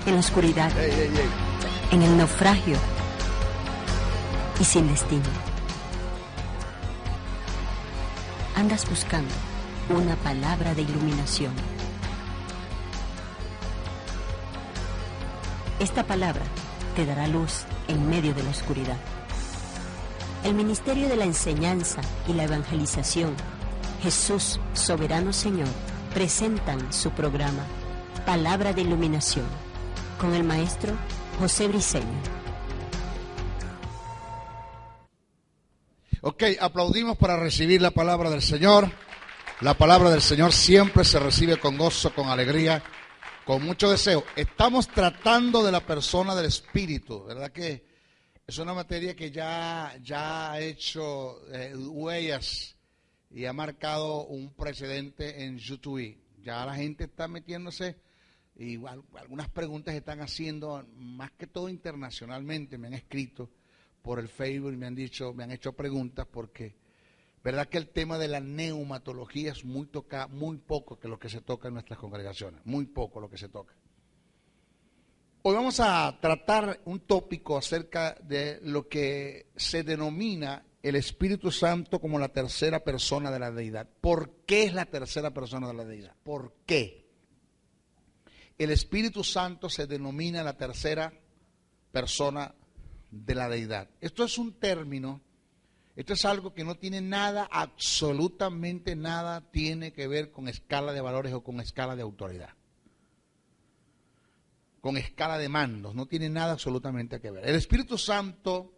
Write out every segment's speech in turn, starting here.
en la oscuridad, en el naufragio y sin destino. Andas buscando una palabra de iluminación. Esta palabra te dará luz en medio de la oscuridad. El Ministerio de la Enseñanza y la Evangelización, Jesús, Soberano Señor, presentan su programa Palabra de Iluminación con el maestro José Briceño. Ok, aplaudimos para recibir la palabra del Señor. La palabra del Señor siempre se recibe con gozo, con alegría, con mucho deseo. Estamos tratando de la persona del Espíritu, ¿verdad que es una materia que ya ha hecho huellas y ha marcado un precedente en YouTube? Ya la gente está metiéndose y algunas preguntas están haciendo, más que todo internacionalmente, me han escrito por el Facebook y me han hecho preguntas porque verdad que el tema de la neumatología es muy poco que lo que se toca en nuestras congregaciones, muy poco lo que se toca. Hoy vamos a tratar un tópico acerca de lo que se denomina el Espíritu Santo como la tercera persona de la deidad. ¿Por qué es la tercera persona de la deidad? ¿Por qué? El Espíritu Santo se denomina la tercera persona de la deidad. Esto es un término, esto es algo que no tiene nada, absolutamente nada tiene que ver con escala de valores o con escala de autoridad, con escala de mandos, no tiene nada absolutamente que ver. El Espíritu Santo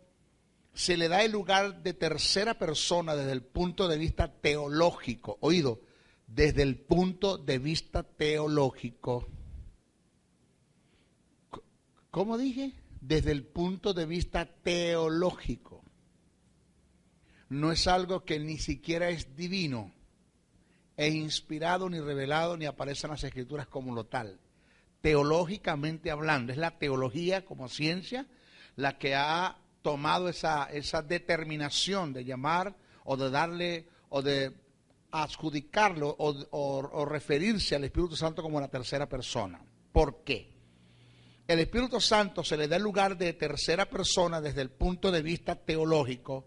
se le da el lugar de tercera persona desde el punto de vista teológico, oído, desde el punto de vista teológico. ¿Cómo dije? Desde el punto de vista teológico. No es algo que ni siquiera es divino, es inspirado, ni revelado, ni aparece en las Escrituras como lo tal. Teológicamente hablando, es la teología como ciencia la que ha tomado esa determinación de llamar o de darle o de adjudicarlo o referirse al Espíritu Santo como la tercera persona. ¿Por qué? El Espíritu Santo se le da el lugar de tercera persona desde el punto de vista teológico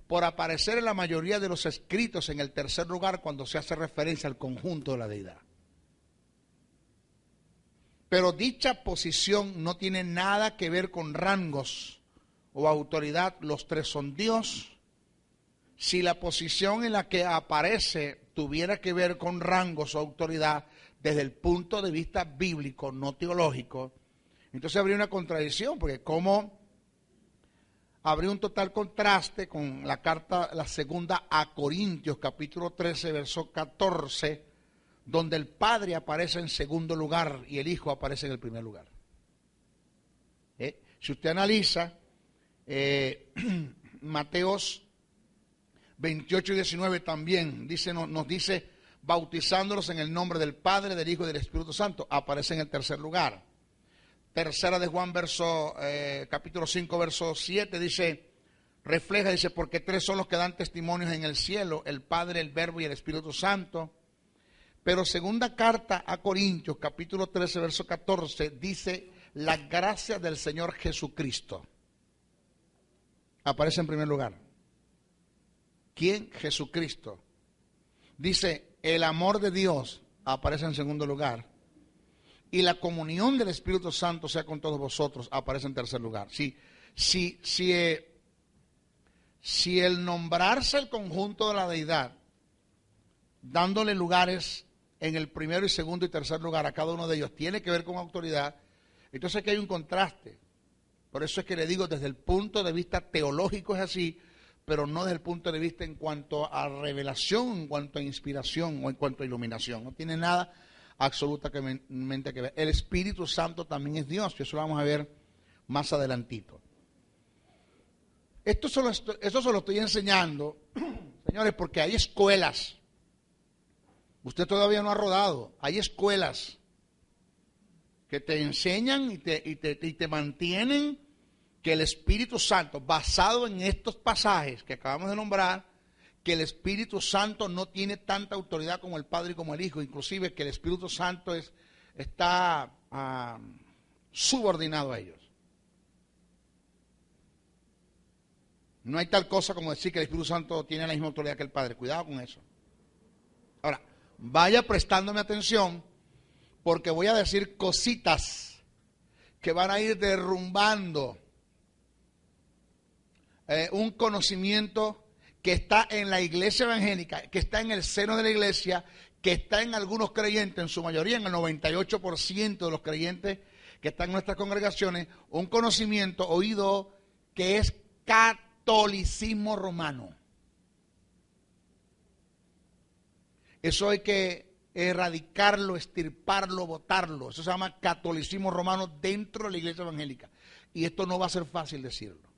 por aparecer en la mayoría de los escritos en el tercer lugar cuando se hace referencia al conjunto de la deidad. Pero dicha posición no tiene nada que ver con rangos o autoridad. Los tres son Dios. Si la posición en la que aparece tuviera que ver con rangos o autoridad desde el punto de vista bíblico, no teológico, entonces habría una contradicción, porque como habría un total contraste con la carta, la segunda a Corintios, capítulo 13, verso 14, donde el Padre aparece en segundo lugar y el Hijo aparece en el primer lugar. Si usted analiza Mateos 28 y 19 también nos dice, bautizándolos en el nombre del Padre, del Hijo y del Espíritu Santo, aparece en el tercer lugar. Tercera de Juan, capítulo 5, verso 7, dice, porque tres son los que dan testimonios en el cielo, el Padre, el Verbo y el Espíritu Santo. Pero segunda carta a Corintios, capítulo 13, verso 14, dice, la gracia del Señor Jesucristo. Aparece en primer lugar. ¿Quién? Jesucristo. Dice, el amor de Dios aparece en segundo lugar. Y la comunión del Espíritu Santo sea con todos vosotros, aparece en tercer lugar. Si el nombrarse el conjunto de la deidad, dándole lugares en el primero y segundo y tercer lugar a cada uno de ellos, tiene que ver con autoridad, entonces aquí hay un contraste. Por eso es que le digo, desde el punto de vista teológico es así, pero no desde el punto de vista en cuanto a revelación, en cuanto a inspiración o en cuanto a iluminación. No tiene nada absolutamente que ver. El Espíritu Santo también es Dios, y eso lo vamos a ver más adelantito. Eso se lo estoy enseñando, señores, porque hay escuelas. Usted todavía no ha rodado. Hay escuelas que te enseñan y te mantienen que el Espíritu Santo, basado en estos pasajes que acabamos de nombrar, que el Espíritu Santo no tiene tanta autoridad como el Padre y como el Hijo, inclusive que el Espíritu Santo está subordinado a ellos. No hay tal cosa como decir que el Espíritu Santo tiene la misma autoridad que el Padre. Cuidado con eso. Ahora, vaya prestándome atención, porque voy a decir cositas que van a ir derrumbando un conocimiento que está en la iglesia evangélica, que está en el seno de la iglesia, que está en algunos creyentes, en su mayoría, en el 98% de los creyentes que están en nuestras congregaciones, un conocimiento oído que es catolicismo romano. Eso hay que erradicarlo, extirparlo, botarlo. Eso se llama catolicismo romano dentro de la iglesia evangélica. Y esto no va a ser fácil decirlo.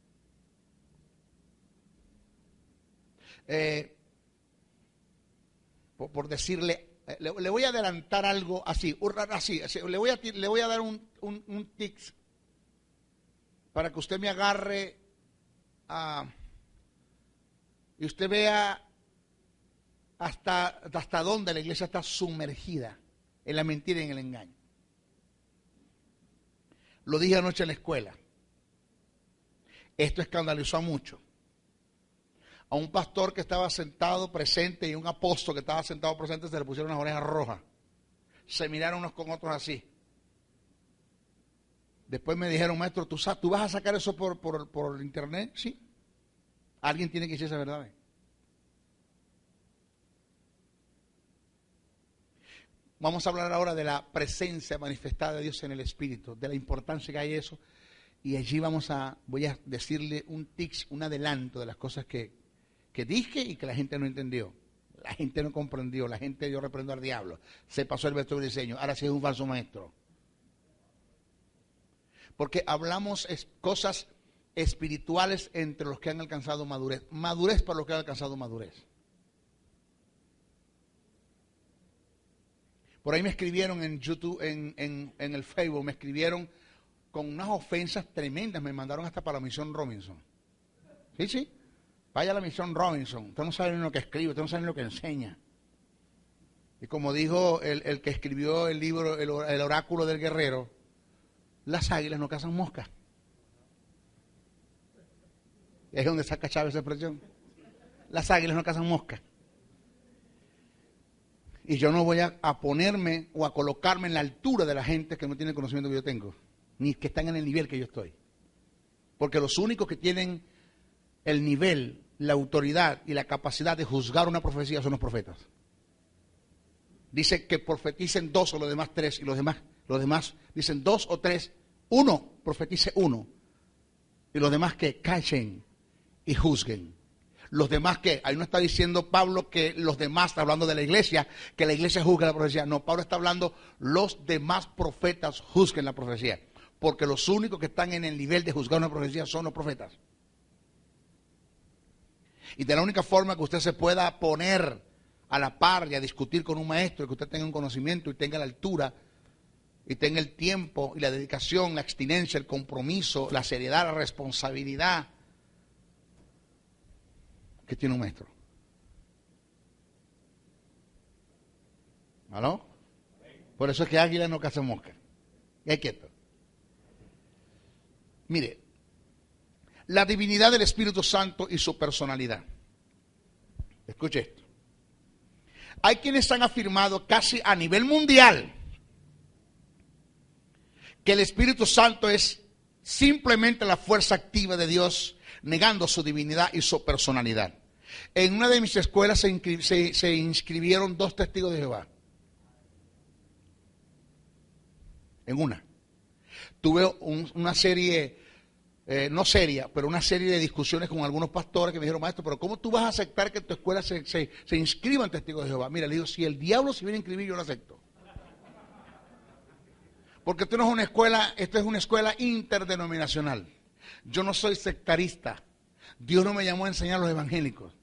Por decirle, le voy a adelantar algo así, le voy a dar un tips para que usted me agarre y usted vea hasta dónde la iglesia está sumergida en la mentira y en el engaño. Lo dije anoche en la escuela. Esto escandalizó a muchos. A un pastor que estaba sentado presente y un apóstol que estaba sentado presente se le pusieron unas orejas rojas. Se miraron unos con otros así. Después me dijeron, maestro, ¿tú vas a sacar eso por internet? Sí. Alguien tiene que decir esa verdad. Vamos a hablar ahora de la presencia manifestada de Dios en el Espíritu, de la importancia que hay eso. Y allí voy a decirle un tips, un adelanto de las cosas que dije y que la gente no entendió. La gente no comprendió, la gente dio reprendo al diablo. Se pasó el vector de diseño, ahora sí es un falso maestro. Porque hablamos cosas espirituales entre los que han alcanzado madurez. Madurez para los que han alcanzado madurez. Por ahí me escribieron en YouTube, en el Facebook, me escribieron con unas ofensas tremendas, me mandaron hasta para la misión Robinson. Sí. Vaya a la misión Robinson, usted no sabe ni lo que escribe, usted no sabe ni lo que enseña. Y como dijo el que escribió el libro, el oráculo del guerrero, las águilas no cazan moscas. Es donde saca Chávez esa expresión. Las águilas no cazan moscas. Y yo no voy a ponerme o a colocarme en la altura de la gente que no tiene el conocimiento que yo tengo, ni que están en el nivel que yo estoy. Porque los únicos que tienen el nivel, la autoridad y la capacidad de juzgar una profecía son los profetas. Dice que profeticen 2 o los demás 3, y los demás dicen 2 o 3, uno profetice 1, y los demás que callen y juzguen. Los demás que, ahí no está diciendo Pablo que los demás, está hablando de la iglesia, que la iglesia juzgue la profecía. No, Pablo está hablando, los demás profetas juzguen la profecía. Porque los únicos que están en el nivel de juzgar una profecía son los profetas. Y de la única forma que usted se pueda poner a la par y a discutir con un maestro, que usted tenga un conocimiento y tenga la altura, y tenga el tiempo y la dedicación, la abstinencia, el compromiso, la seriedad, la responsabilidad que tiene un maestro. ¿Aló? Por eso es que águila no caza mosca. Y quieto. Mire, la divinidad del Espíritu Santo y su personalidad. Escuche esto. Hay quienes han afirmado casi a nivel mundial que el Espíritu Santo es simplemente la fuerza activa de Dios, negando su divinidad y su personalidad. En una de mis escuelas se inscribieron 2 testigos de Jehová. En una. Tuve una serie, no seria, pero una serie de discusiones con algunos pastores que me dijeron, maestro, pero ¿cómo tú vas a aceptar que en tu escuela se inscriban testigos de Jehová? Mira, le digo, si el diablo se viene a inscribir, yo lo acepto. Porque esto no es una escuela, esto es una escuela interdenominacional. Yo no soy sectarista. Dios no me llamó a enseñar a los evangélicos.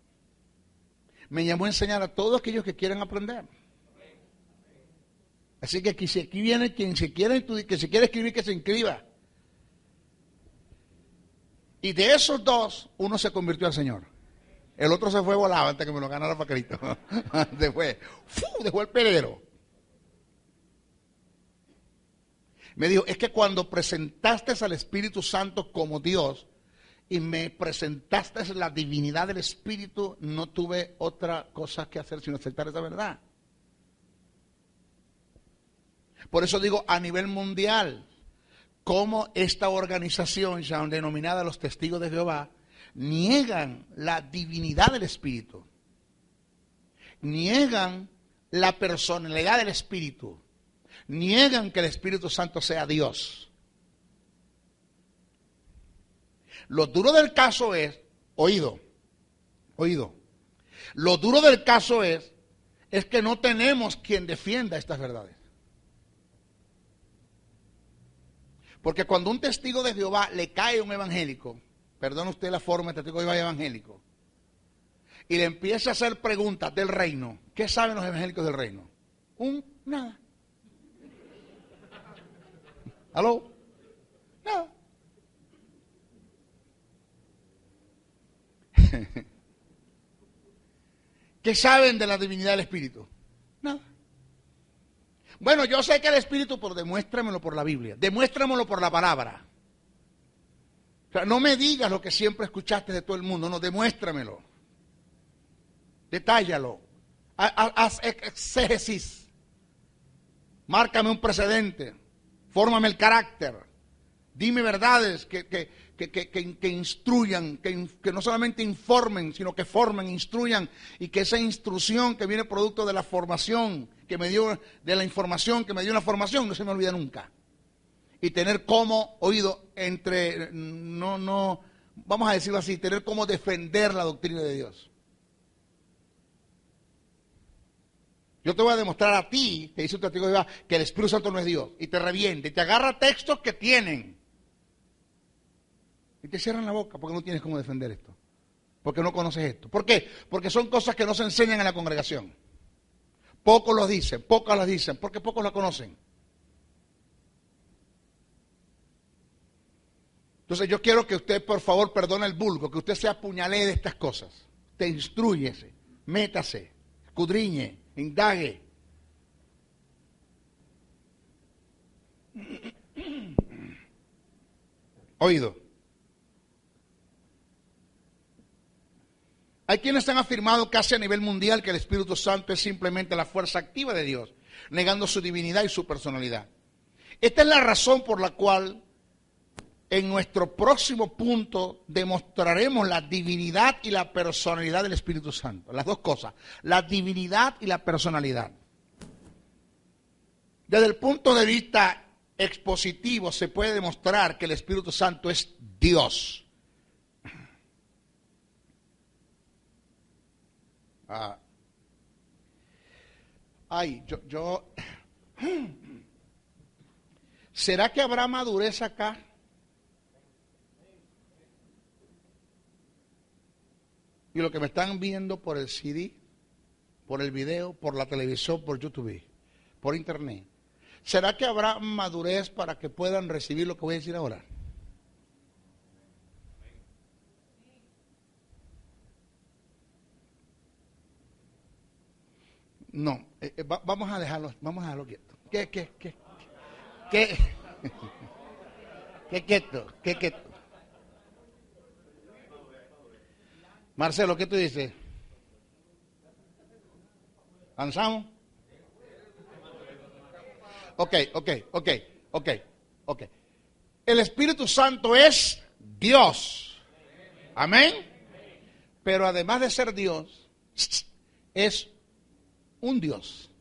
Me llamó a enseñar a todos aquellos que quieran aprender. Así que aquí viene quien se quiera escribir, que se inscriba. Y de esos 2, uno se convirtió al Señor. El otro se fue volado antes que me lo ganara para Cristo. Dejó el peligro. Me dijo, es que cuando presentaste al Espíritu Santo como Dios y me presentaste la divinidad del Espíritu, no tuve otra cosa que hacer sino aceptar esa verdad. Por eso digo, a nivel mundial, cómo esta organización ya denominada los Testigos de Jehová niegan la divinidad del Espíritu, niegan la personalidad del Espíritu, niegan que el Espíritu Santo sea Dios. Lo duro del caso es, oído, lo duro del caso es que no tenemos quien defienda estas verdades. Porque cuando un testigo de Jehová le cae a un evangélico, perdone usted la forma de testigo de Jehová evangélico, y le empieza a hacer preguntas del reino, ¿qué saben los evangélicos del reino? Nada. ¿Aló? Nada. ¿Qué saben de la divinidad del Espíritu? Nada. Bueno, yo sé que el Espíritu, pero demuéstramelo por la Biblia, demuéstramelo por la palabra. O sea, no me digas lo que siempre escuchaste de todo el mundo, no, demuéstramelo. Detállalo. Haz exégesis. Márcame un precedente. Fórmame el carácter. Dime verdades que instruyan, que no solamente informen, sino que formen, instruyan, y que esa instrucción que viene producto de la formación que me dio, de la información que me dio la formación, no se me olvida nunca. Y tener como oído vamos a decirlo así, tener como defender la doctrina de Dios. Yo te voy a demostrar a ti, te dice un testigo de Jehová, que el Espíritu Santo no es Dios, y te reviente, y te agarra textos que tienen, y te cierran la boca porque no tienes cómo defender esto, porque no conoces esto. ¿Por qué? Porque son cosas que no se enseñan en la congregación. Pocos los dicen, pocas las dicen, porque pocos la conocen. Entonces yo quiero que usted, por favor, perdone el vulgo, que usted se apuñalee de estas cosas. Te instrúyese, métase, escudriñe, indague. Oído. Hay quienes han afirmado casi a nivel mundial que el Espíritu Santo es simplemente la fuerza activa de Dios, negando su divinidad y su personalidad. Esta es la razón por la cual en nuestro próximo punto demostraremos la divinidad y la personalidad del Espíritu Santo. Las dos cosas, la divinidad y la personalidad. Desde el punto de vista expositivo se puede demostrar que el Espíritu Santo es Dios. ¿Será que habrá madurez acá? Y lo que me están viendo por el CD, por el video, por la televisión, por YouTube, por internet, ¿será que habrá madurez para que puedan recibir lo que voy a decir ahora? No, vamos a dejarlo quieto. ¿Qué quieto? Marcelo, ¿qué tú dices? ¿Avanzamos? Ok. El Espíritu Santo es Dios. Amén. Pero además de ser Dios, es un Dios.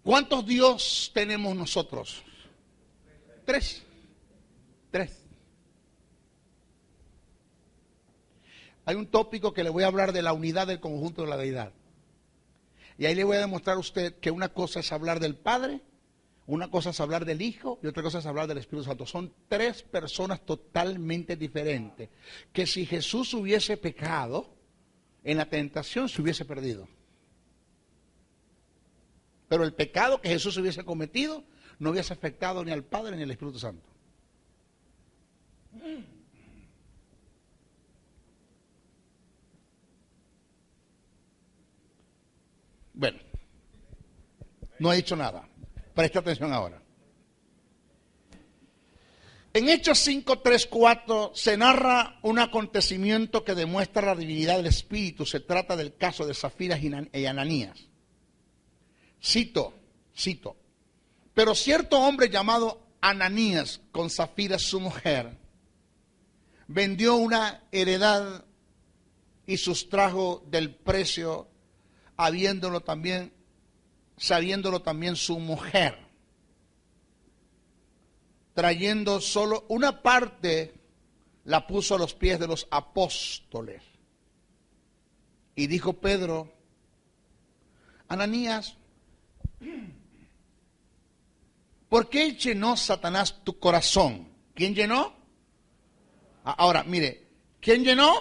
¿Cuántos Dios tenemos nosotros? Tres. Hay un tópico que le voy a hablar de la unidad del conjunto de la deidad. Y ahí le voy a demostrar a usted que una cosa es hablar del Padre, una cosa es hablar del Hijo y otra cosa es hablar del Espíritu Santo. Son tres personas totalmente diferentes. Que si Jesús hubiese pecado, en la tentación se hubiese perdido. Pero el pecado que Jesús hubiese cometido no hubiese afectado ni al Padre ni al Espíritu Santo. Bueno, no he dicho nada. Presta atención ahora. En Hechos 5, 3, 4 se narra un acontecimiento que demuestra la divinidad del Espíritu. Se trata del caso de Zafira y Ananías. Cito. Pero cierto hombre llamado Ananías, con Zafira su mujer, vendió una heredad y sustrajo del precio, sabiéndolo también su mujer, trayendo solo una parte, la puso a los pies de los apóstoles. Y dijo Pedro: Ananías, ¿por qué llenó Satanás tu corazón? ¿Quién llenó? Ahora, mire, ¿quién llenó?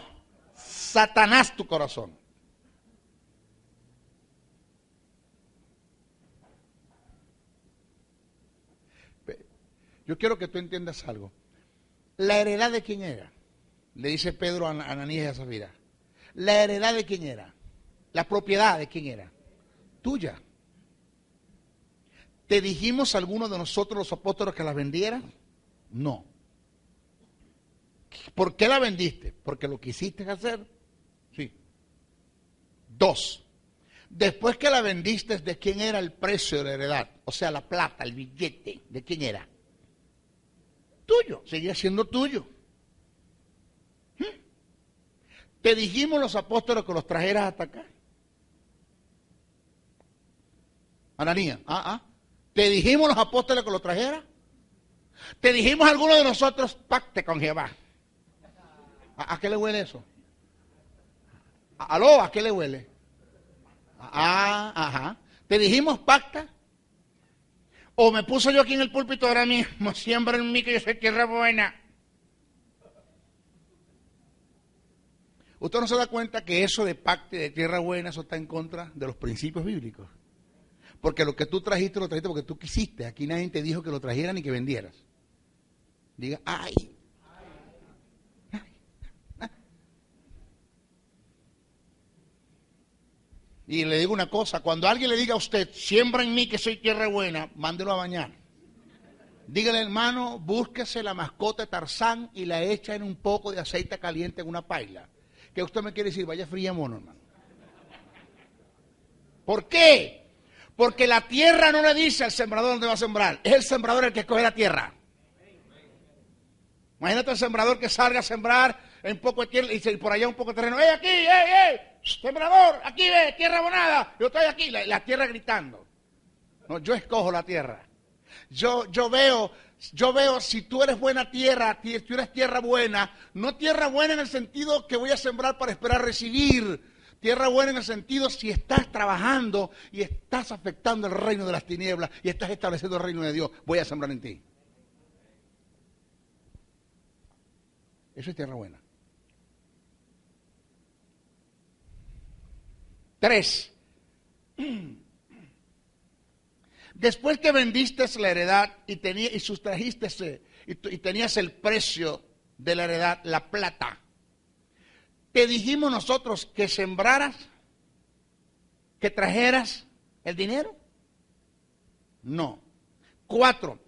Satanás tu corazón. Yo quiero que tú entiendas algo. ¿La heredad de quién era? Le dice Pedro a Ananías y a Zafira. ¿La heredad de quién era? ¿La propiedad de quién era? Tuya. ¿Te dijimos alguno de nosotros los apóstoles que la vendieran? No. ¿Por qué la vendiste? ¿Porque lo quisiste hacer? Sí. 2. Después que la vendiste, ¿de quién era el precio de la heredad? O sea, la plata, el billete, ¿de quién era? Tuyo, seguía siendo tuyo. ¿Te dijimos los apóstoles que los trajeras hasta acá? Ananías, ¿te dijimos los apóstoles que los trajeras? ¿Te dijimos a alguno de nosotros, pacte con Jehová? ¿A qué le huele eso? ¿Aló? ¿A qué le huele? Ajá. ¿Te dijimos pacta? ¿O me puso yo aquí en el púlpito ahora mismo? Siembra en mí que yo soy tierra buena. Usted no se da cuenta que eso de pacto y de tierra buena, eso está en contra de los principios bíblicos. Porque lo que tú trajiste, lo trajiste porque tú quisiste. Aquí nadie te dijo que lo trajeran ni que vendieras. Diga, ay. Y le digo una cosa, cuando alguien le diga a usted, siembra en mí que soy tierra buena, mándelo a bañar. Dígale, hermano, búsquese la mascota de Tarzán y la echa en un poco de aceite caliente en una paila. ¿Qué usted me quiere decir? Vaya fría mono, hermano. ¿Por qué? Porque la tierra no le dice al sembrador dónde va a sembrar. Es el sembrador el que escoge la tierra. Imagínate el sembrador que salga a sembrar en poco de tierra y por allá un poco de terreno. ¡Aquí! Sembrador, aquí ve, tierra abonada. Yo estoy aquí, la tierra gritando. No, yo escojo la tierra. Yo veo si tú eres buena tierra, si tú eres tierra buena, no tierra buena en el sentido que voy a sembrar para esperar recibir. Tierra buena en el sentido si estás trabajando y estás afectando el reino de las tinieblas y estás estableciendo el reino de Dios, voy a sembrar en ti. Eso es tierra buena. 3. Después que vendiste la heredad y sustrajiste y tenías el precio de la heredad, la plata, ¿te dijimos nosotros que sembraras, que trajeras el dinero? No. 4.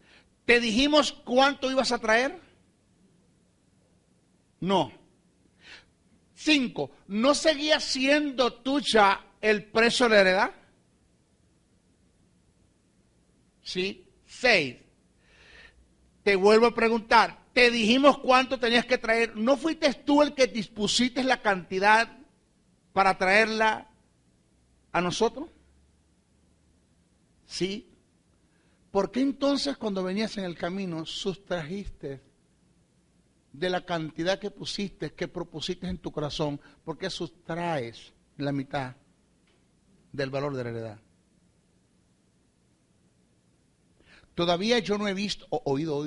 ¿Te dijimos cuánto ibas a traer? No. 5. ¿No seguía siendo tuya el precio de la heredad? Sí. 6. Te vuelvo a preguntar, ¿te dijimos cuánto tenías que traer? ¿No fuiste tú el que dispusiste la cantidad para traerla a nosotros? Sí. ¿Por qué entonces cuando venías en el camino sustrajiste de la cantidad que propusiste en tu corazón? ¿Por qué sustraes la mitad del valor de la heredad? Todavía yo no he visto, oído,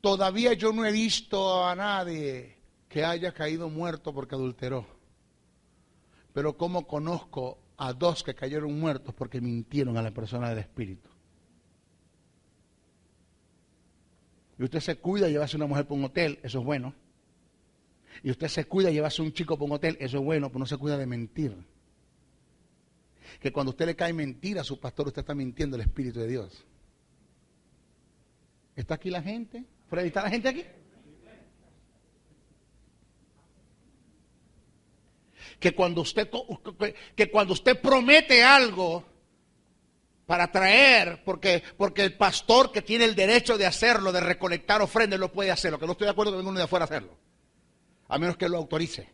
todavía yo no he visto a nadie que haya caído muerto porque adulteró. Pero ¿cómo conozco a 2 que cayeron muertos porque mintieron a la persona del Espíritu? Y usted se cuida de llevarse una mujer para un hotel, eso es bueno. Y usted se cuida de llevarse un chico para un hotel, eso es bueno, pero no se cuida de mentir. que cuando usted le cae mentira a su pastor, usted está mintiendo al Espíritu de Dios. ¿Está aquí la gente? ¿Freddy, está la gente aquí? Que cuando usted promete algo para traer, porque el pastor que tiene el derecho de hacerlo, de recolectar ofrendas, lo puede hacer. Lo que no estoy de acuerdo que venga uno de afuera a hacerlo, a menos que él lo autorice.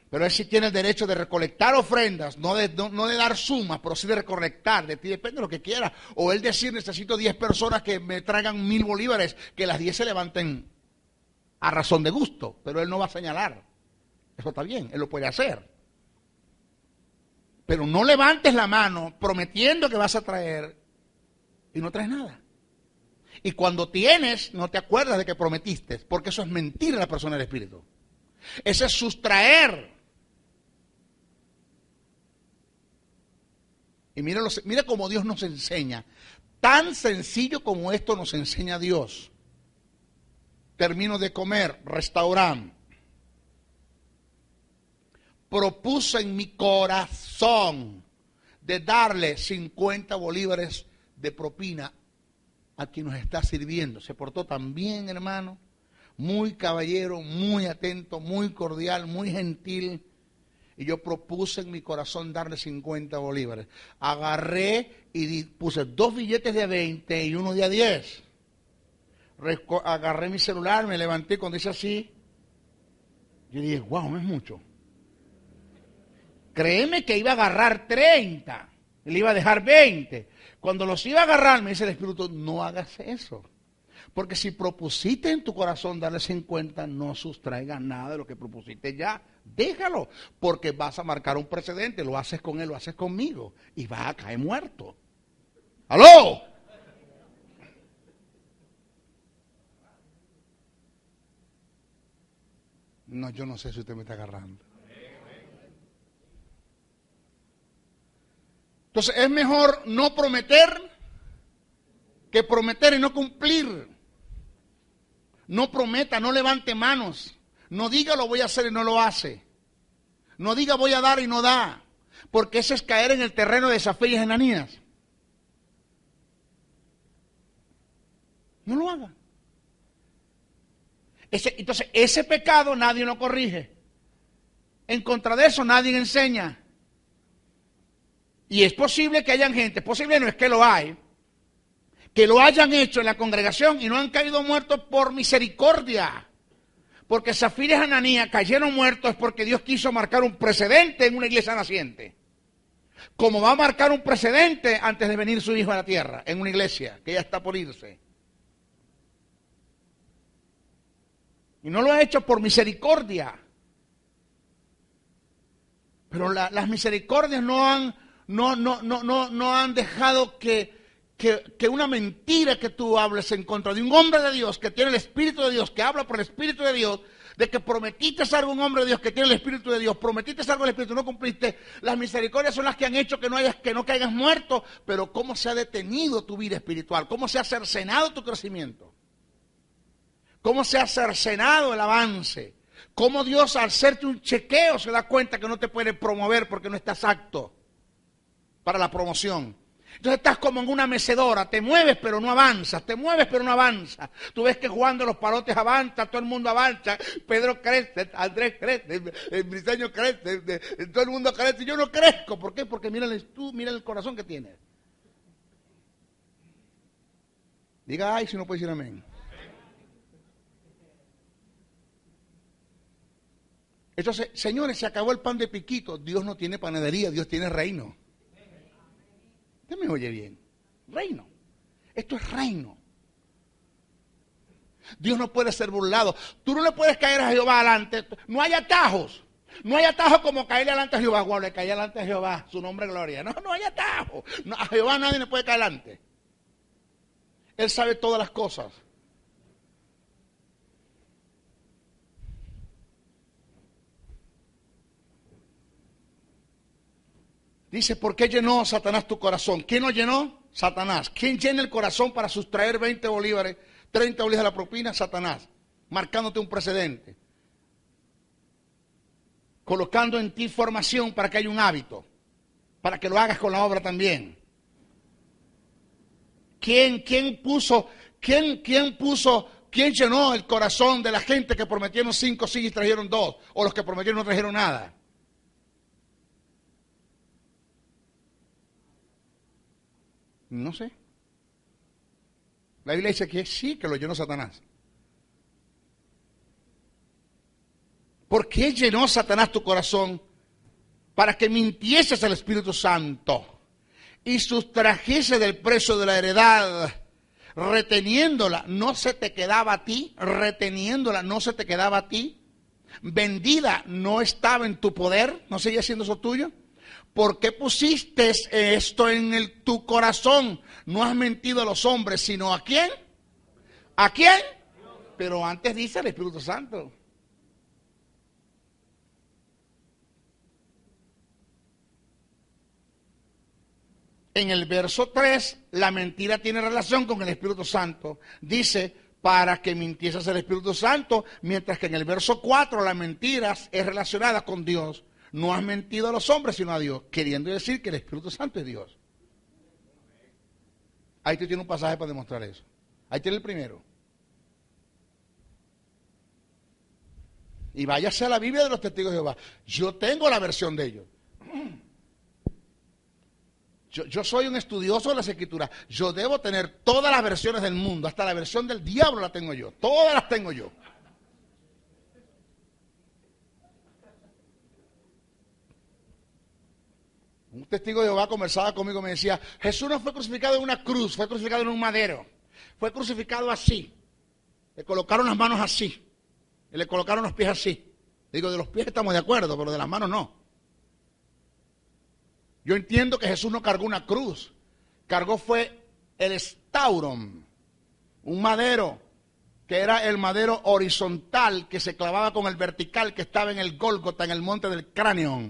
Pero él sí tiene el derecho de recolectar ofrendas, no de dar sumas, pero sí de recolectar. De ti depende de lo que quiera. O él decir, necesito 10 personas que me traigan 1000 bolívares, que las 10 se levanten a razón de gusto. Pero él no va a señalar. Eso está bien, él lo puede hacer. Pero no levantes la mano prometiendo que vas a traer y no traes nada. Y cuando tienes, no te acuerdas de que prometiste, porque eso es mentir a la persona del Espíritu. Eso es sustraer. Y mira cómo Dios nos enseña. Tan sencillo como esto nos enseña Dios. Termino de comer, restaurante. Propuse en mi corazón de darle 50 bolívares de propina a quien nos está sirviendo. Se portó tan bien, hermano. Muy caballero, muy atento, muy cordial, muy gentil. Y yo propuse en mi corazón darle 50 bolívares. Agarré y puse 2 billetes de 20 y uno de a 10. Agarré mi celular, me levanté cuando hice así. Yo dije, wow, no es mucho. Créeme que iba a agarrar 30. Y le iba a dejar 20. Cuando los iba a agarrar, me dice el Espíritu, no hagas eso. Porque si propusiste en tu corazón darle 50, no sustraigas nada de lo que propusiste ya. Déjalo, porque vas a marcar un precedente. Lo haces con él, lo haces conmigo. Y vas a caer muerto. ¡Aló! No, yo no sé si usted me está agarrando. Entonces es mejor no prometer que prometer y no cumplir. No prometa, no levante manos. No diga lo voy a hacer y no lo hace. No diga voy a dar y no da. Porque ese es caer en el terreno de Zafira y Ananías. No lo haga. Entonces ese pecado nadie lo corrige. En contra de eso nadie enseña. Y es posible que hayan gente, posible no es que lo hay, que lo hayan hecho en la congregación y no han caído muertos por misericordia. Porque Zafira y Ananías cayeron muertos porque Dios quiso marcar un precedente en una iglesia naciente. Como va a marcar un precedente antes de venir su hijo a la tierra, en una iglesia que ya está por irse. Y no lo ha hecho por misericordia. Pero las misericordias no han dejado que una mentira que tú hables en contra de un hombre de Dios que tiene el Espíritu de Dios, que habla por el Espíritu de Dios, de que prometiste algo a un hombre de Dios que tiene el Espíritu de Dios, prometiste algo al Espíritu, no cumpliste. Las misericordias son las que han hecho que no caigas muerto, pero cómo se ha detenido tu vida espiritual, cómo se ha cercenado tu crecimiento, cómo se ha cercenado el avance, cómo Dios al hacerte un chequeo se da cuenta que no te puede promover porque no estás apto para la promoción. Entonces estás como en una mecedora, te mueves pero no avanzas, te mueves pero no avanzas. Tú ves que jugando los palotes avanza, todo el mundo avanza, Pedro crece, Andrés crece, el Briseño crece, todo el mundo crece, yo no crezco. ¿Por qué? Porque mira el corazón que tienes. Diga ay si no puede decir amén. Entonces, señores, se acabó el pan de piquito. Dios no tiene panadería, Dios tiene reino. Usted me oye bien. Reino. Esto es reino. Dios no puede ser burlado. Tú no le puedes caer a Jehová adelante. No hay atajos. No hay atajos como caerle adelante a Jehová. Wow, le caí adelante a Jehová. Su nombre es gloria. No hay atajos. No, a Jehová nadie le puede caer adelante. Él sabe todas las cosas. Dice, ¿por qué llenó Satanás tu corazón? ¿Quién lo llenó? Satanás. ¿Quién llena el corazón para sustraer 20 bolívares, 30 bolívares de la propina? Satanás. Marcándote un precedente. Colocando en ti formación para que haya un hábito. para que lo hagas con la obra también. ¿Quién llenó el corazón de la gente que prometieron 5 sillas y trajeron 2? O los que prometieron no trajeron nada. No sé. La Biblia dice que sí, que lo llenó Satanás. ¿Por qué llenó Satanás tu corazón? Para que mintieses al Espíritu Santo y sustrajese del precio de la heredad, reteniéndola. ¿No se te quedaba a ti? Reteniéndola, ¿no se te quedaba a ti? Vendida, ¿no estaba en tu poder? ¿No seguía siendo eso tuyo? ¿Por qué pusiste esto en tu corazón? No has mentido a los hombres, sino ¿a quién? ¿A quién? Pero antes dice el Espíritu Santo. En el verso 3, la mentira tiene relación con el Espíritu Santo. Dice, para que mintieses al Espíritu Santo, mientras que en el verso 4, la mentira es relacionada con Dios. No has mentido a los hombres, sino a Dios, queriendo decir que el Espíritu Santo es Dios. Ahí tú tienes un pasaje para demostrar eso. Ahí tiene el primero. Y váyase a la Biblia de los testigos de Jehová. Yo tengo la versión de ellos. Yo soy un estudioso de las Escrituras. Yo debo tener todas las versiones del mundo. Hasta la versión del diablo la tengo yo. Todas las tengo yo. Un testigo de Jehová conversaba conmigo y me decía, Jesús no fue crucificado en una cruz, fue crucificado en un madero. Fue crucificado así. Le colocaron las manos así. Y le colocaron los pies así. Digo, de los pies estamos de acuerdo, pero de las manos no. Yo entiendo que Jesús no cargó una cruz, cargó fue el estauron, un madero, que era el madero horizontal que se clavaba con el vertical que estaba en el Gólgota, en el monte del Cráneo,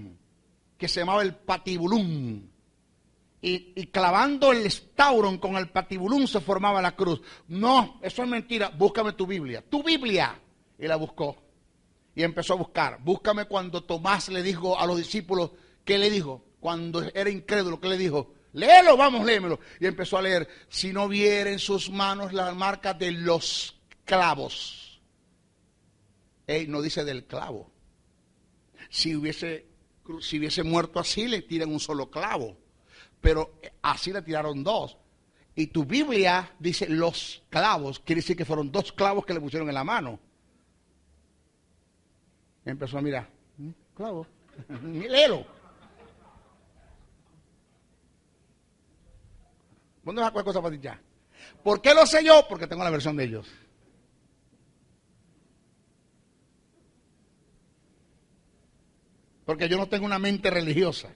que se llamaba el patibulum. Y clavando el estauron con el patibulum se formaba la cruz. No, eso es mentira, búscame tu Biblia. Y la buscó. Y empezó a buscar. Búscame cuando Tomás le dijo a los discípulos, ¿qué le dijo? Cuando era incrédulo, ¿qué le dijo? Léelo, vamos, léemelo. Y empezó a leer, si no viera en sus manos las marcas de los clavos. No dice del clavo. Si hubiese muerto así, le tiran un solo clavo. Pero así le tiraron 2. Y tu Biblia dice los clavos, quiere decir que fueron 2 clavos que le pusieron en la mano. Empezó a mirar, clavo, léelo. ¿Dónde vas a cualquier cosa para ti ya? ¿Por qué lo sé yo? Porque tengo la versión de ellos. Porque yo no tengo una mente religiosa.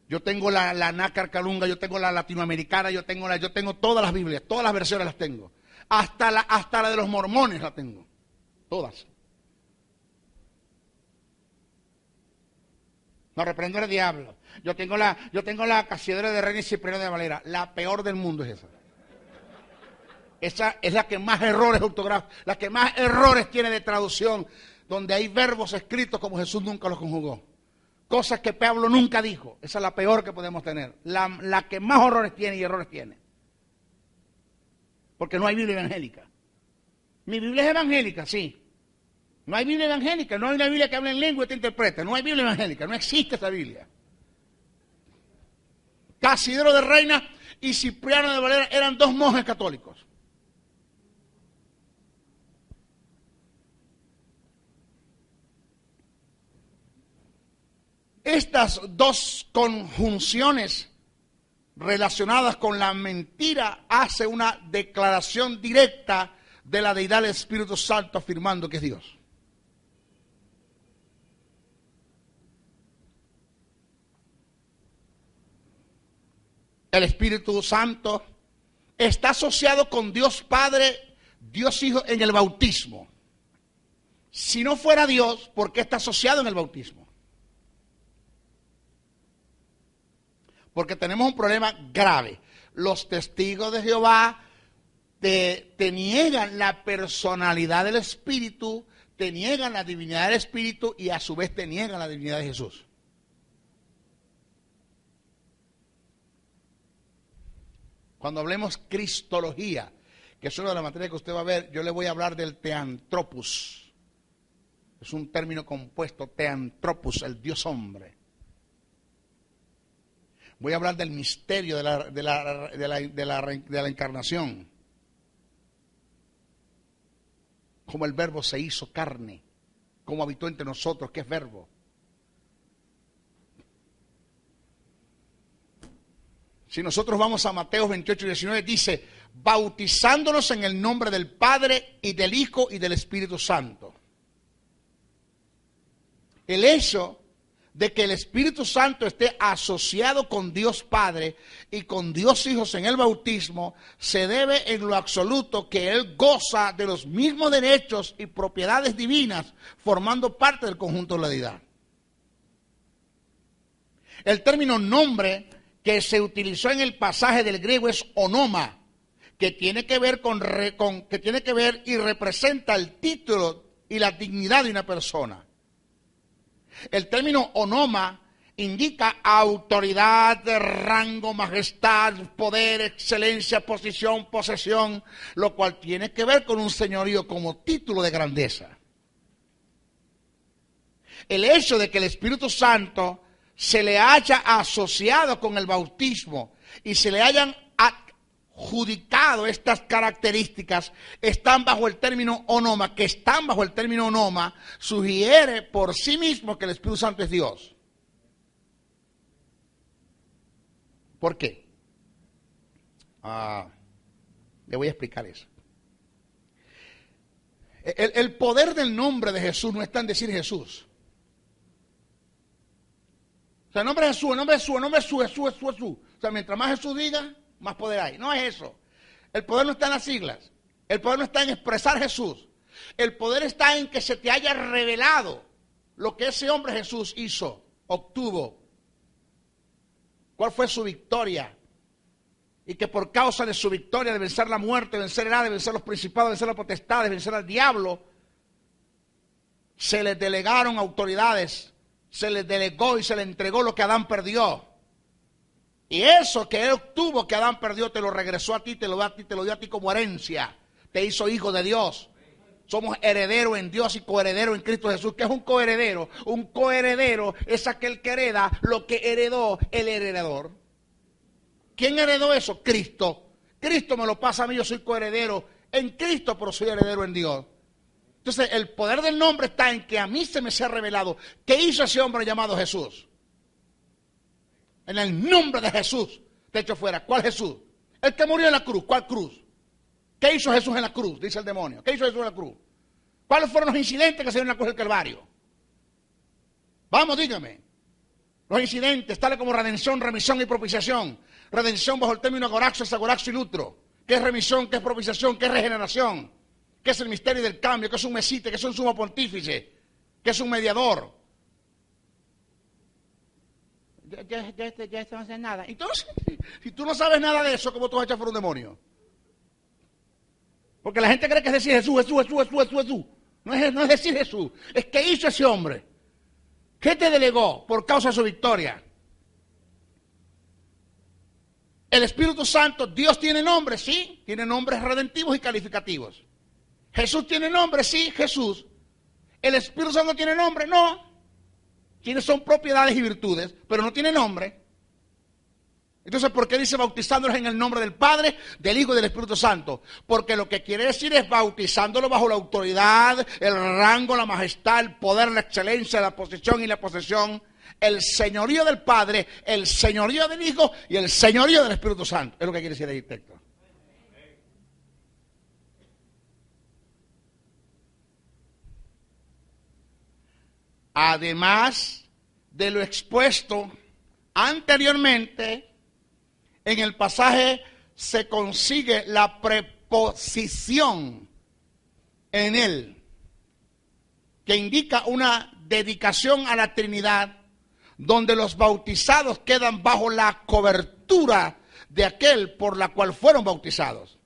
Yo tengo la nácar calunga, yo tengo la latinoamericana, yo tengo todas las Biblias, todas las versiones las tengo. Hasta la de los mormones la tengo. Todas. No, reprendo al diablo. Yo tengo la Casiodoro de Reina y Cipriano de Valera. La peor del mundo es esa. Esa es la que más errores ortográficos, la que más errores tiene de traducción, donde hay verbos escritos como Jesús nunca los conjugó. Cosas que Pablo nunca dijo. Esa es la peor que podemos tener. La que más horrores tiene y errores tiene. Porque no hay Biblia evangélica. Mi Biblia es evangélica, sí. No hay Biblia evangélica, no hay una Biblia que hable en lengua y te interprete. No hay Biblia evangélica, no existe esa Biblia. Casiodoro de Reina y Cipriano de Valera eran 2 monjes católicos. Estas 2 conjunciones relacionadas con la mentira hace una declaración directa de la deidad del Espíritu Santo afirmando que es Dios. El Espíritu Santo está asociado con Dios Padre, Dios Hijo en el bautismo. Si no fuera Dios, ¿por qué está asociado en el bautismo? Porque tenemos un problema grave. Los testigos de Jehová te niegan la personalidad del Espíritu, te niegan la divinidad del Espíritu y a su vez te niegan la divinidad de Jesús. Cuando hablemos cristología, que es una de las materias que usted va a ver, yo le voy a hablar del teantropos. Es un término compuesto, teantropos, el Dios hombre. Voy a hablar del misterio de la encarnación. Cómo el verbo se hizo carne, cómo habitó entre nosotros, qué es verbo. Si nosotros vamos a Mateo 28 y 19, dice, bautizándonos en el nombre del Padre y del Hijo y del Espíritu Santo. El hecho de que el Espíritu Santo esté asociado con Dios Padre y con Dios Hijo en el bautismo, se debe en lo absoluto que Él goza de los mismos derechos y propiedades divinas, formando parte del conjunto de la deidad. El término nombre que se utilizó en el pasaje del griego es onoma, que tiene que ver que tiene que ver y representa el título y la dignidad de una persona. El término onoma indica autoridad, rango, majestad, poder, excelencia, posición, posesión, lo cual tiene que ver con un señorío como título de grandeza. El hecho de que el Espíritu Santo se le haya asociado con el bautismo y se le hayan adjudicado estas características, están bajo el término onoma, sugiere por sí mismo que el Espíritu Santo es Dios. ¿Por qué? Le voy a explicar eso. El poder del nombre de Jesús no está en decir Jesús. O sea, el nombre de Jesús, el nombre de Jesús, el nombre de Jesús, Jesús. O sea, mientras más Jesús diga, más poder hay. No es eso. El poder no está en las siglas. El poder no está en expresar Jesús. El poder está en que se te haya revelado lo que ese hombre Jesús hizo, obtuvo. ¿Cuál fue su victoria? Y que por causa de su victoria de vencer la muerte, de vencer el Hades, de vencer los principados, de vencer las potestades, de vencer al diablo, se les delegaron autoridades, se les delegó y se le entregó lo que Adán perdió. Y eso que él obtuvo, que Adán perdió, te lo regresó a ti, te lo dio a ti como herencia. Te hizo hijo de Dios. Somos herederos en Dios y coherederos en Cristo Jesús. ¿Qué es un coheredero? Un coheredero es aquel que hereda lo que heredó el heredador. ¿Quién heredó eso? Cristo. Cristo me lo pasa a mí, yo soy coheredero en Cristo, pero soy heredero en Dios. Entonces, el poder del nombre está en que a mí se me sea revelado. ¿Qué hizo ese hombre llamado Jesús? En el nombre de Jesús te echo fuera. ¿Cuál Jesús? El que murió en la cruz. ¿Cuál cruz? ¿Qué hizo Jesús en la cruz? Dice el demonio. ¿Qué hizo Jesús en la cruz? ¿Cuáles fueron los incidentes que se dieron en la cruz del Calvario? Vamos, dígame. Los incidentes, tales como redención, remisión y propiciación. Redención bajo el término agoraxo, agoraxo y lutro. ¿Qué es remisión? ¿Qué es propiciación? ¿Qué es regeneración? ¿Qué es el misterio del cambio? ¿Qué es un mesite? ¿Qué es un sumo pontífice? ¿Qué es un mediador? Ya esto no sé nada. Entonces, si tú no sabes nada de eso, ¿cómo tú vas a echar fuera un demonio? Porque la gente cree que es decir Jesús. No es decir Jesús. Es que hizo ese hombre. ¿Qué te delegó por causa de su victoria? El Espíritu Santo, Dios tiene nombres, sí. Tiene nombres redentivos y calificativos. Jesús tiene nombre, sí, Jesús. El Espíritu Santo tiene nombre, no. Quienes son propiedades y virtudes, pero no tiene nombre. Entonces, ¿por qué dice bautizándolos en el nombre del Padre, del Hijo y del Espíritu Santo? Porque lo que quiere decir es bautizándolo bajo la autoridad, el rango, la majestad, el poder, la excelencia, la posición y la posesión, el señorío del Padre, el señorío del Hijo y el señorío del Espíritu Santo. Es lo que quiere decir el texto. Además de lo expuesto anteriormente, en el pasaje se consigue la preposición en él, que indica una dedicación a la Trinidad, donde los bautizados quedan bajo la cobertura de aquel por la cual fueron bautizados,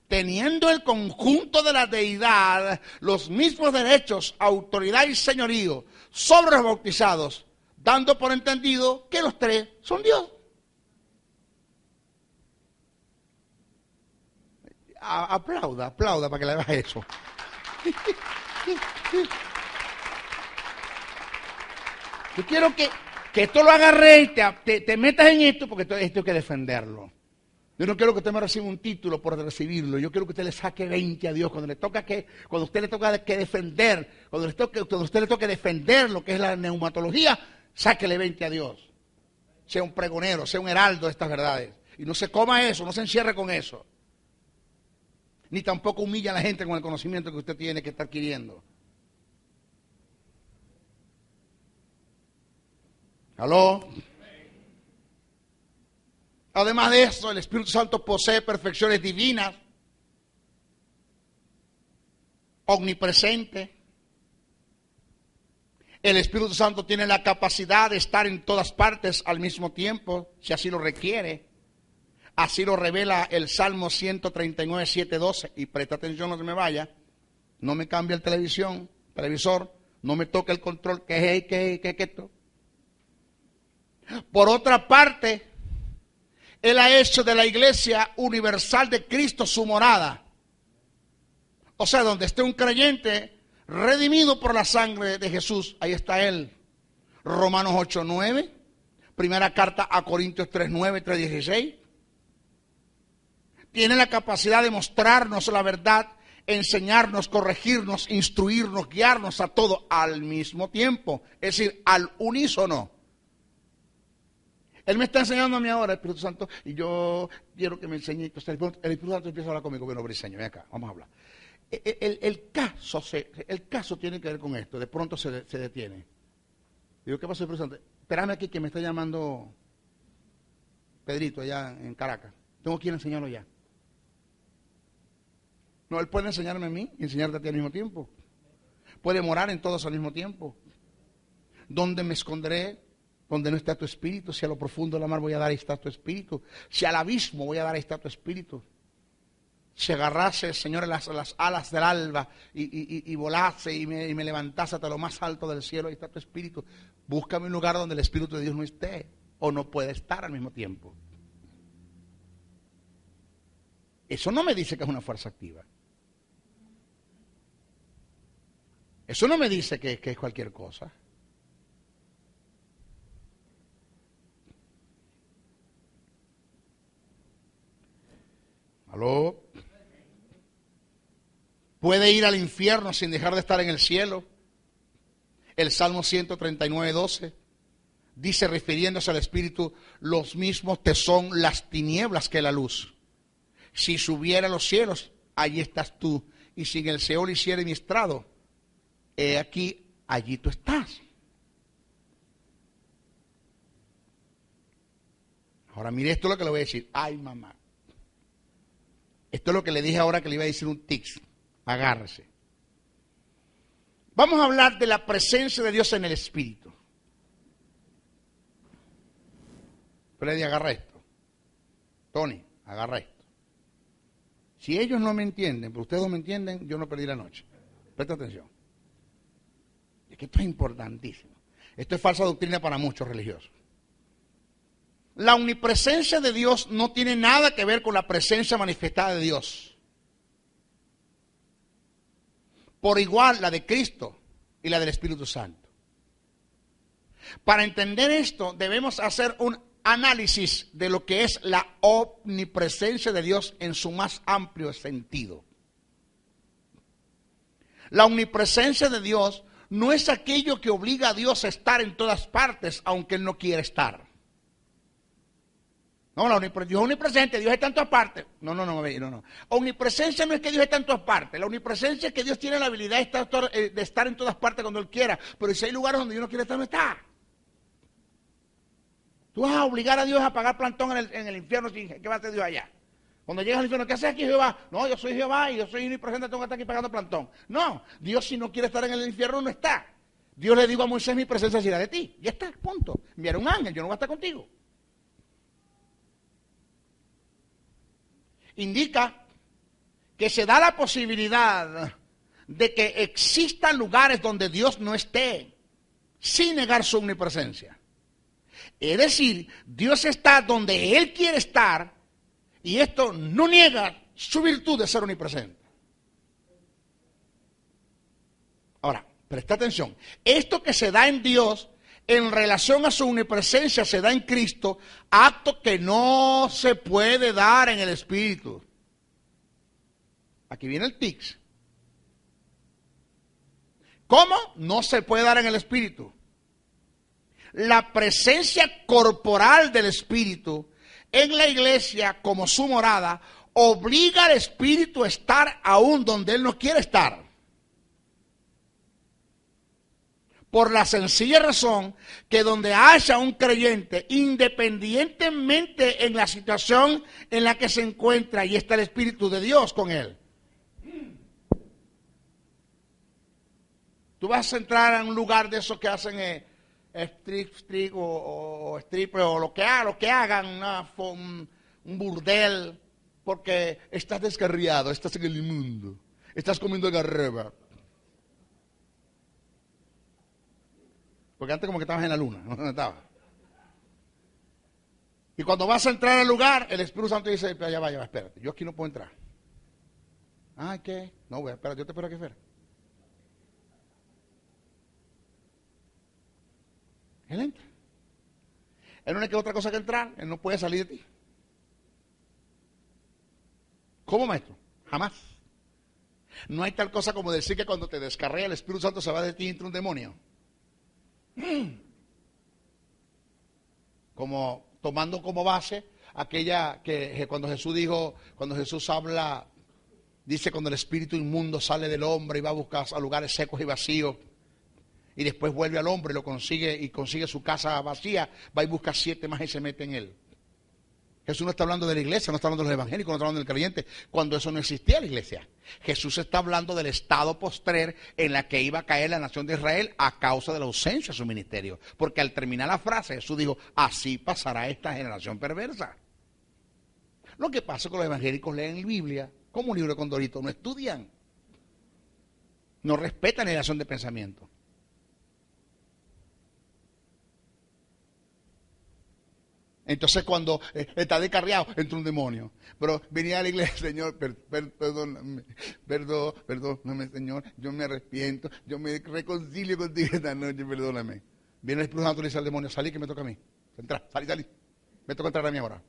teniendo el conjunto de la deidad los mismos derechos, autoridad y señorío sobre los bautizados, dando por entendido que los tres son Dios. Aplauda para que le haga eso. Yo quiero que esto lo agarre y te metas en esto, porque esto hay que defenderlo. Yo no quiero que usted me reciba un título por recibirlo. Yo quiero que usted le saque 20 a Dios cuando usted le toca que defender, cuando usted le toque defender lo que es la neumatología, sáquele 20 a Dios. Sea un pregonero, sea un heraldo de estas verdades. Y no se coma eso, no se encierre con eso. Ni tampoco humilla a la gente con el conocimiento que usted tiene que estar adquiriendo. ¿Aló? Además de eso, el Espíritu Santo posee perfecciones divinas, omnipresente. El Espíritu Santo tiene la capacidad de estar en todas partes al mismo tiempo, si así lo requiere. Así lo revela el Salmo 139, 7, 12. Y presta atención, no se me vaya. No me cambie el televisor. No me toque el control. ¿Qué es esto? Por otra parte, Él ha hecho de la Iglesia Universal de Cristo su morada. O sea, donde esté un creyente redimido por la sangre de Jesús, ahí está Él. Romanos 8, 9. Primera carta a Corintios 3, 9, 3, 16. Tiene la capacidad de mostrarnos la verdad, enseñarnos, corregirnos, instruirnos, guiarnos a todo al mismo tiempo. Es decir, al unísono. Él me está enseñando a mí ahora, el Espíritu Santo, y yo quiero que me enseñe. Entonces el Espíritu Santo empieza a hablar conmigo. Bueno, Briseño, ven acá, vamos a hablar. El caso tiene que ver con esto. De pronto se detiene. Digo, ¿qué pasó, Espíritu Santo? Espérame aquí que me está llamando Pedrito allá en Caracas. Tengo que ir a enseñarlo ya. No, Él puede enseñarme a mí y enseñarte a ti al mismo tiempo. Puede morar en todos al mismo tiempo. ¿Dónde me esconderé? Donde no está tu espíritu. Si a lo profundo del mar voy a dar, ahí está tu espíritu. Si al abismo voy a dar, ahí está tu espíritu. Si agarrase, Señor, las alas del alba y volase y me levantase hasta lo más alto del cielo, ahí está tu espíritu. Búscame un lugar donde el Espíritu de Dios no esté o no puede estar al mismo tiempo. Eso no me dice que es una fuerza activa. Eso no me dice que es cualquier cosa. ¿Aló? Puede ir al infierno sin dejar de estar en el cielo. El Salmo 139, 12 dice, refiriéndose al Espíritu, los mismos te son las tinieblas que la luz. Si subiera a los cielos, allí estás tú. Y si en el Seol hiciere mi estrado, he aquí, allí tú estás. Ahora mire, esto es lo que le voy a decir. Ay, mamá. Esto es lo que le dije ahora que le iba a decir un tics. Agárrese. Vamos a hablar de la presencia de Dios en el Espíritu. Freddy, agarra esto. Tony, agarra esto. Si ellos no me entienden, pero ustedes no me entienden, yo no perdí la noche. Presta atención. Es que esto es importantísimo. Esto es falsa doctrina para muchos religiosos. La omnipresencia de Dios no tiene nada que ver con la presencia manifestada de Dios. Por igual la de Cristo y la del Espíritu Santo. Para entender esto debemos hacer un análisis de lo que es la omnipresencia de Dios en su más amplio sentido. La omnipresencia de Dios no es aquello que obliga a Dios a estar en todas partes, aunque Él no quiera estar. No, Dios es omnipresente, Dios está en todas partes. No. Omnipresencia no es que Dios está en todas partes. La omnipresencia es que Dios tiene la habilidad de estar en todas partes cuando Él quiera. Pero si hay lugares donde Dios no quiere estar, no está. Tú vas a obligar a Dios a pagar plantón en el infierno. ¿Qué va a hacer Dios allá? Cuando llegas al infierno, ¿qué haces aquí, Jehová? No, yo soy Jehová y yo soy omnipresente, tengo que estar aquí pagando plantón. No, Dios si no quiere estar en el infierno, no está. Dios le dijo a Moisés, mi presencia será de ti. Ya está, punto. Enviaré un ángel, yo no voy a estar contigo. Indica que se da la posibilidad de que existan lugares donde Dios no esté, sin negar su omnipresencia. Es decir, Dios está donde Él quiere estar, y esto no niega su virtud de ser omnipresente. Ahora, presta atención. Esto que se da en Dios en relación a su omnipresencia se da en Cristo, acto que no se puede dar en el Espíritu. Aquí viene el tics. ¿Cómo? No se puede dar en el Espíritu. La presencia corporal del Espíritu en la iglesia como su morada obliga al Espíritu a estar aún donde Él no quiere estar. Por la sencilla razón que donde haya un creyente, independientemente en la situación en la que se encuentra, y está el Espíritu de Dios con él. Tú vas a entrar a un lugar de esos que hacen strip o stripper o lo que hagan, un burdel, porque estás descarriado, estás en el inmundo, estás comiendo garreba. Porque antes como que estabas en la luna, ¿no? ¿Dónde estabas? Y cuando vas a entrar al lugar, el Espíritu Santo dice, ya va, espérate, yo aquí no puedo entrar. Ah, ¿qué? No, voy a esperar, yo te espero aquí afuera. Él entra. Él no le queda otra cosa que entrar, él no puede salir de ti. ¿Cómo, maestro? Jamás. No hay tal cosa como decir que cuando te descarrea el Espíritu Santo se va de ti y entra un demonio. Como tomando como base aquella que cuando Jesús dijo, cuando Jesús habla, dice cuando el espíritu inmundo sale del hombre y va a buscar a lugares secos y vacíos y después vuelve al hombre y lo consigue y consigue su casa vacía, va y busca 7 más y se mete en él. Jesús no está hablando de la iglesia, no está hablando de los evangélicos, no está hablando del creyente, cuando eso no existía la iglesia. Jesús está hablando del estado postrer en la que iba a caer la nación de Israel a causa de la ausencia de su ministerio. Porque al terminar la frase, Jesús dijo, así pasará esta generación perversa. Lo que pasa es que los evangélicos leen la Biblia como un libro de Condorito, no estudian, no respetan la relación de pensamiento. Entonces cuando está descarriado, entra un demonio. Pero venía a la iglesia, Señor, perdóname, perdóname, Señor, yo me arrepiento, yo me reconcilio contigo esta noche, perdóname. Viene el Espíritu Santo y le dice al demonio, salí que me toca a mí. Entra, salí. Me toca entrar a mí ahora.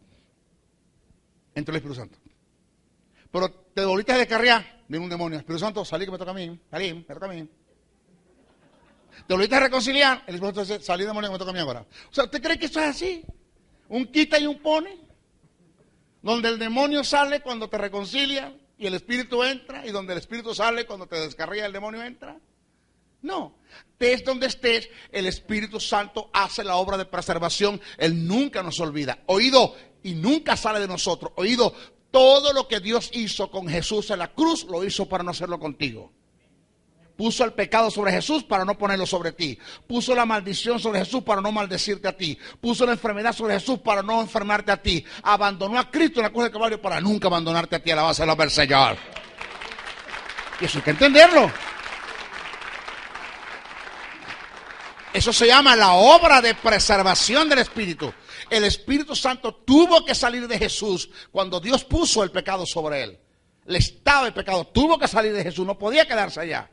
Entra el Espíritu Santo. Pero te volviste a descarriar, viene un demonio, Espíritu Santo, salí que me toca a mí, salí, me toca a mí. Te volviste a reconciliar, el Espíritu Santo dice, salí demonio que me toca a mí ahora. O sea, ¿usted cree que eso es así? Un quita y un pone, donde el demonio sale cuando te reconcilia y el espíritu entra, y donde el espíritu sale cuando te descarría el demonio entra. No, estés donde estés, el Espíritu Santo hace la obra de preservación, Él nunca nos olvida. Oído, y nunca sale de nosotros. Oído, todo lo que Dios hizo con Jesús en la cruz, lo hizo para no hacerlo contigo. Puso el pecado sobre Jesús para no ponerlo sobre ti. Puso la maldición sobre Jesús para no maldecirte a ti. Puso la enfermedad sobre Jesús para no enfermarte a ti. Abandonó a Cristo en la cruz del Calvario para nunca abandonarte a ti a la base del Señor. Y eso hay que entenderlo. Eso se llama la obra de preservación del Espíritu. El Espíritu Santo tuvo que salir de Jesús cuando Dios puso el pecado sobre él. El estado de pecado tuvo que salir de Jesús, no podía quedarse allá.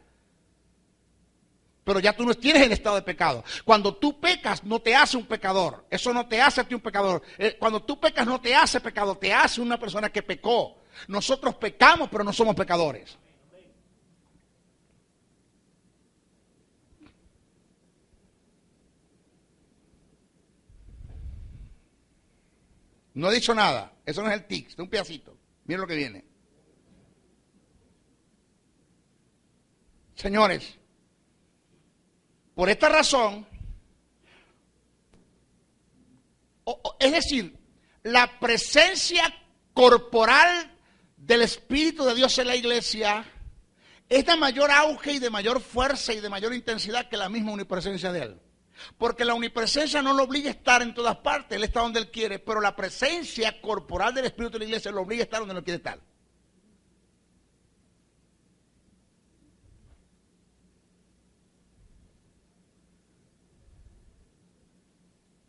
Pero ya tú no tienes el estado de pecado. Cuando tú pecas, no te hace un pecador. Eso no te hace a ti un pecador. Cuando tú pecas, no te hace pecador, te hace una persona que pecó. Nosotros pecamos, pero no somos pecadores. No he dicho nada. Eso no es el tic, es un pedacito. Miren lo que viene. Señores, por esta razón, es decir, la presencia corporal del Espíritu de Dios en la iglesia es de mayor auge y de mayor fuerza y de mayor intensidad que la misma omnipresencia de Él. Porque la omnipresencia no lo obliga a estar en todas partes, Él está donde Él quiere, pero la presencia corporal del Espíritu de la iglesia lo obliga a estar donde no quiere estar.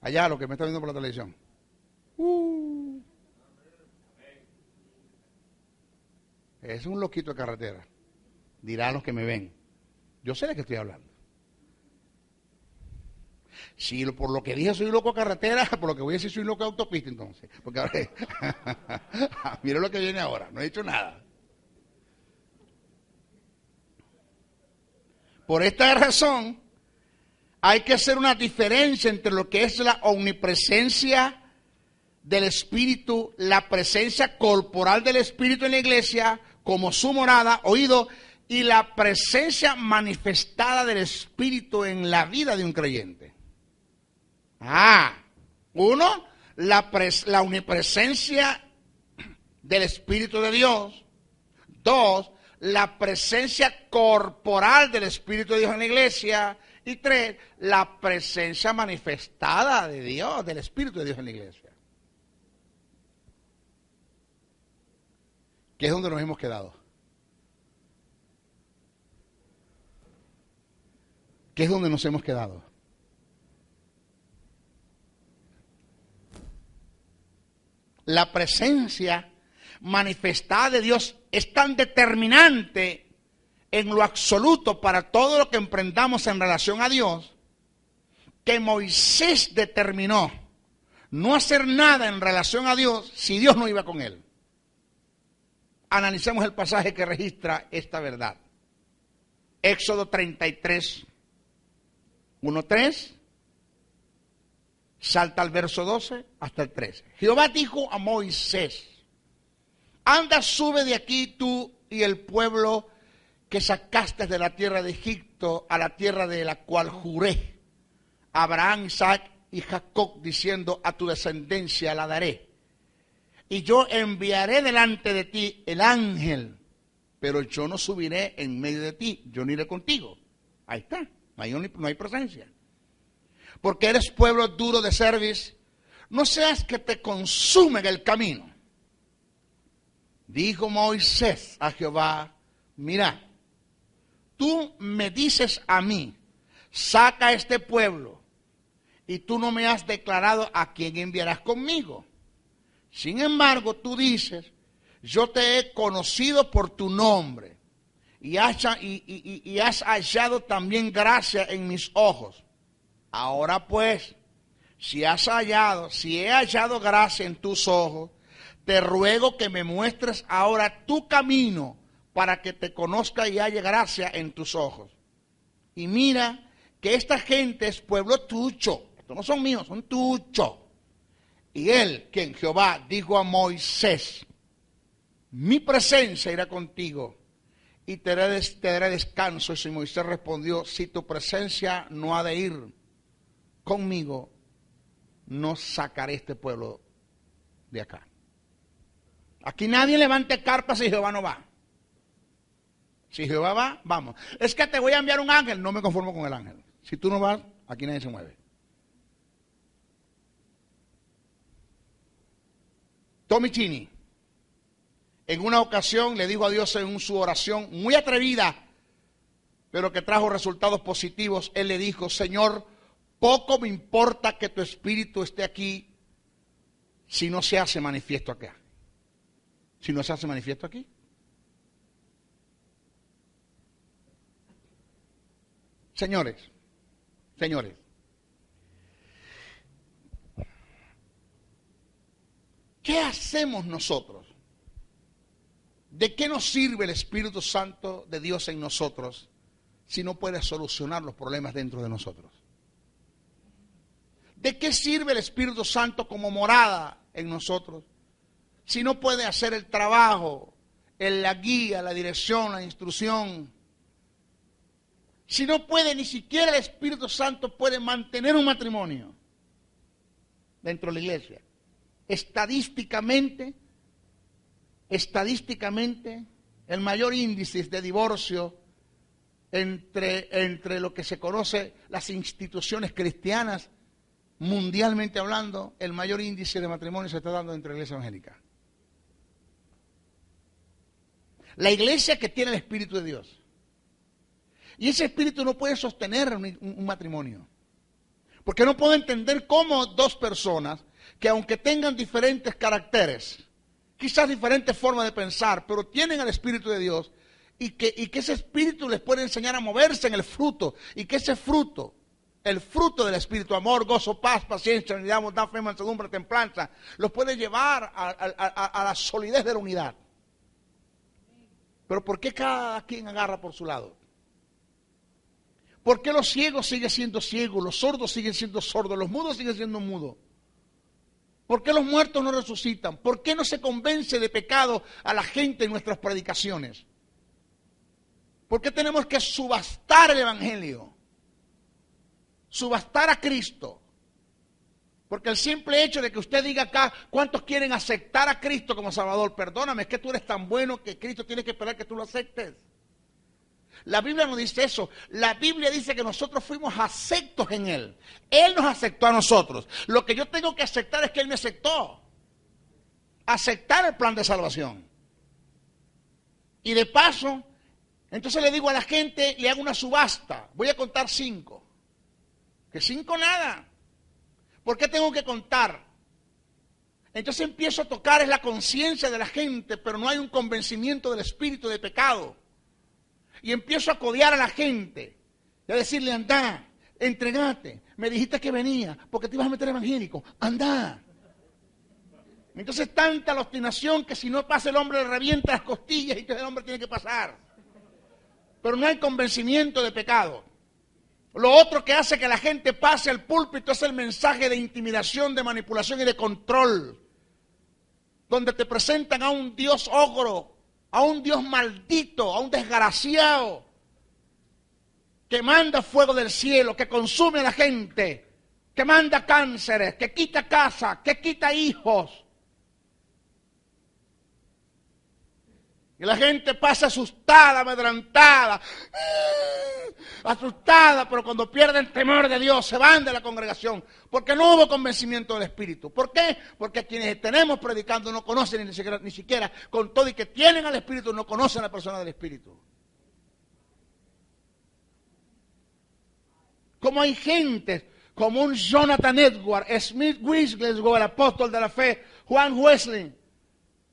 Allá, lo que me está viendo por la televisión. Es un loquito de carretera. Dirán los que me ven. Yo sé de qué estoy hablando. Si por lo que dije soy un loco de carretera, por lo que voy a decir soy un loco de autopista entonces. Porque ahora, mira lo que viene ahora, no he dicho nada. Por esta razón, hay que hacer una diferencia entre lo que es la omnipresencia del Espíritu, la presencia corporal del Espíritu en la iglesia, como su morada, oído, y la presencia manifestada del Espíritu en la vida de un creyente. Uno, la omnipresencia del Espíritu de Dios. Dos, la presencia corporal del Espíritu de Dios en la iglesia. Y tres, la presencia manifestada de Dios, del Espíritu de Dios en la iglesia. ¿Qué es donde nos hemos quedado? ¿Qué es donde nos hemos quedado? La presencia manifestada de Dios es tan determinante en lo absoluto para todo lo que emprendamos en relación a Dios, que Moisés determinó no hacer nada en relación a Dios si Dios no iba con él. Analicemos el pasaje que registra esta verdad. Éxodo 33, 1-3, salta al verso 12 hasta el 13. Jehová dijo a Moisés: anda, sube de aquí tú y el pueblo que sacaste de la tierra de Egipto a la tierra de la cual juré a Abraham, Isaac y Jacob, diciendo: a tu descendencia la daré. Y yo enviaré delante de ti el ángel, pero yo no subiré en medio de ti, yo no iré contigo. Ahí está, no hay presencia. Porque eres pueblo duro de cerviz, no seas que te consume en el camino. Dijo Moisés a Jehová: mira, tú me dices a mí, saca a este pueblo, y tú no me has declarado a quién enviarás conmigo. Sin embargo, tú dices: yo te he conocido por tu nombre, y has hallado también gracia en mis ojos. Ahora pues, si he hallado gracia en tus ojos, te ruego que me muestres ahora tu camino, para que te conozca y haya gracia en tus ojos. Y mira que esta gente es pueblo tuyo. Estos no son míos, son tuyos. Y él, quien Jehová dijo a Moisés: mi presencia irá contigo y te daré descanso. Y Moisés respondió: si tu presencia no ha de ir conmigo, no sacaré este pueblo de acá. Aquí nadie levante carpas si Jehová no va. Si Jehová va, vamos. Es que te voy a enviar un ángel, no me conformo con el ángel. Si tú no vas, aquí nadie se mueve. Tommy Chini, en una ocasión le dijo a Dios en su oración muy atrevida, pero que trajo resultados positivos. Él le dijo: Señor, poco me importa que tu espíritu esté aquí si no se hace manifiesto acá. Si no se hace manifiesto aquí. Señores, ¿qué hacemos nosotros? ¿De qué nos sirve el Espíritu Santo de Dios en nosotros si no puede solucionar los problemas dentro de nosotros? ¿De qué sirve el Espíritu Santo como morada en nosotros si no puede hacer el trabajo, la guía, la dirección, la instrucción? Si no puede, ni siquiera el Espíritu Santo puede mantener un matrimonio dentro de la iglesia. Estadísticamente, el mayor índice de divorcio entre lo que se conoce las instituciones cristianas, mundialmente hablando, el mayor índice de matrimonio se está dando entre la iglesia evangélica. La iglesia que tiene el Espíritu de Dios. Y ese espíritu no puede sostener un matrimonio. Porque no puedo entender cómo dos personas que, aunque tengan diferentes caracteres, quizás diferentes formas de pensar, pero tienen el Espíritu de Dios y que ese Espíritu les puede enseñar a moverse en el fruto y que ese fruto, el fruto del Espíritu, amor, gozo, paz, paciencia, unidad, bondad, fe, mansedumbre, templanza, los puede llevar a la solidez de la unidad. Pero ¿por qué cada quien agarra por su lado? ¿Por qué los ciegos siguen siendo ciegos, los sordos siguen siendo sordos, los mudos siguen siendo mudos? ¿Por qué los muertos no resucitan? ¿Por qué no se convence de pecado a la gente en nuestras predicaciones? ¿Por qué tenemos que subastar el Evangelio? Subastar a Cristo. Porque el simple hecho de que usted diga acá cuántos quieren aceptar a Cristo como Salvador, perdóname, es que tú eres tan bueno que Cristo tiene que esperar que tú lo aceptes. La Biblia no dice eso. La Biblia dice que nosotros fuimos aceptos en Él. Él nos aceptó a nosotros. Lo que yo tengo que aceptar es que Él me aceptó. Aceptar el plan de salvación. Y de paso, entonces le digo a la gente, le hago una subasta. Voy a contar 5. Que 5 nada. ¿Por qué tengo que contar? Entonces empiezo a tocar es la conciencia de la gente, pero no hay un convencimiento del espíritu de pecado. Y empiezo a codear a la gente y a decirle, anda, entregate. Me dijiste que venía porque te ibas a meter evangélico. Anda. Entonces tanta la obstinación que si no pasa el hombre le revienta las costillas y entonces el hombre tiene que pasar. Pero no hay convencimiento de pecado. Lo otro que hace que la gente pase al púlpito es el mensaje de intimidación, de manipulación y de control. Donde te presentan a un Dios ogro, a un Dios maldito, a un desgraciado, que manda fuego del cielo, que consume a la gente, que manda cánceres, que quita casa, que quita hijos. Y la gente pasa asustada, amedrentada, asustada, pero cuando pierden el temor de Dios se van de la congregación, porque no hubo convencimiento del Espíritu. ¿Por qué? Porque quienes tenemos predicando no conocen ni siquiera con todo y que tienen al Espíritu, no conocen a la persona del Espíritu. Como hay gente, como un Jonathan Edwards, Smith Wigglesworth, el apóstol de la fe, Juan Wesley,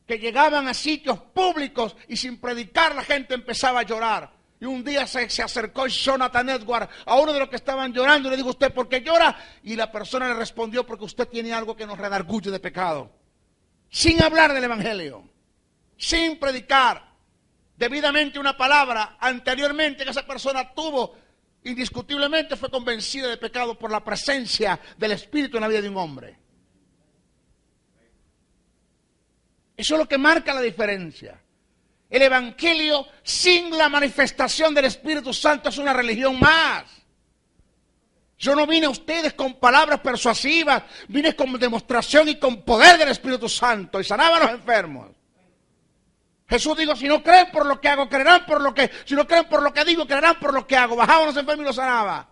que llegaban a sitios públicos y sin predicar la gente empezaba a llorar. Y un día se acercó Jonathan Edwards a uno de los que estaban llorando y le dijo, ¿usted por qué llora? Y la persona le respondió, porque usted tiene algo que nos redarguye de pecado. Sin hablar del Evangelio, sin predicar debidamente una palabra anteriormente que esa persona tuvo, indiscutiblemente fue convencida de pecado por la presencia del Espíritu en la vida de un hombre. Eso es lo que marca la diferencia. El Evangelio sin la manifestación del Espíritu Santo es una religión más. Yo no vine a ustedes con palabras persuasivas, vine con demostración y con poder del Espíritu Santo y sanaba a los enfermos. Jesús dijo, si no creen por lo que hago, creerán por lo que, si no creen por lo que digo, creerán por lo que hago. Bajaba a los enfermos y los sanaba.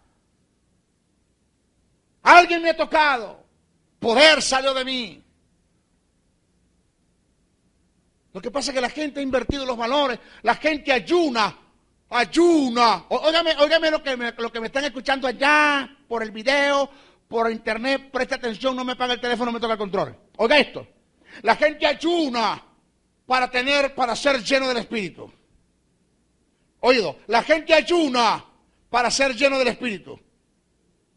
Alguien me ha tocado, poder salió de mí. Lo que pasa es que la gente ha invertido los valores, la gente ayuna. Óigame lo que me están escuchando allá, por el video, por internet, preste atención, no me paga el teléfono, no me toca el control. Oiga esto, la gente ayuna para ser lleno del Espíritu. Oído, la gente ayuna para ser lleno del Espíritu.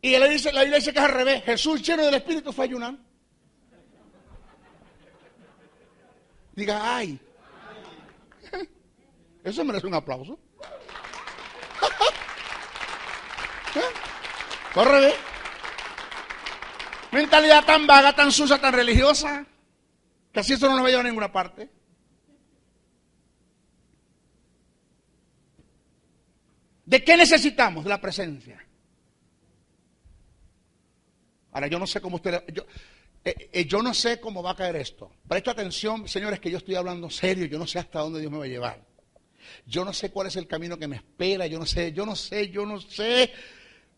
Y la Biblia dice que es al revés, Jesús lleno del Espíritu fue ayunando. Diga, ay. Eso merece un aplauso. Corre, mentalidad tan vaga, tan sucia, tan religiosa, que así eso no nos va a llevar a ninguna parte. ¿De qué necesitamos? De la presencia. Ahora, yo no sé cómo usted... Yo no sé cómo va a caer esto. Presta atención, señores, que yo estoy hablando serio. Yo no sé hasta dónde Dios me va a llevar. Yo no sé cuál es el camino que me espera. Yo no sé.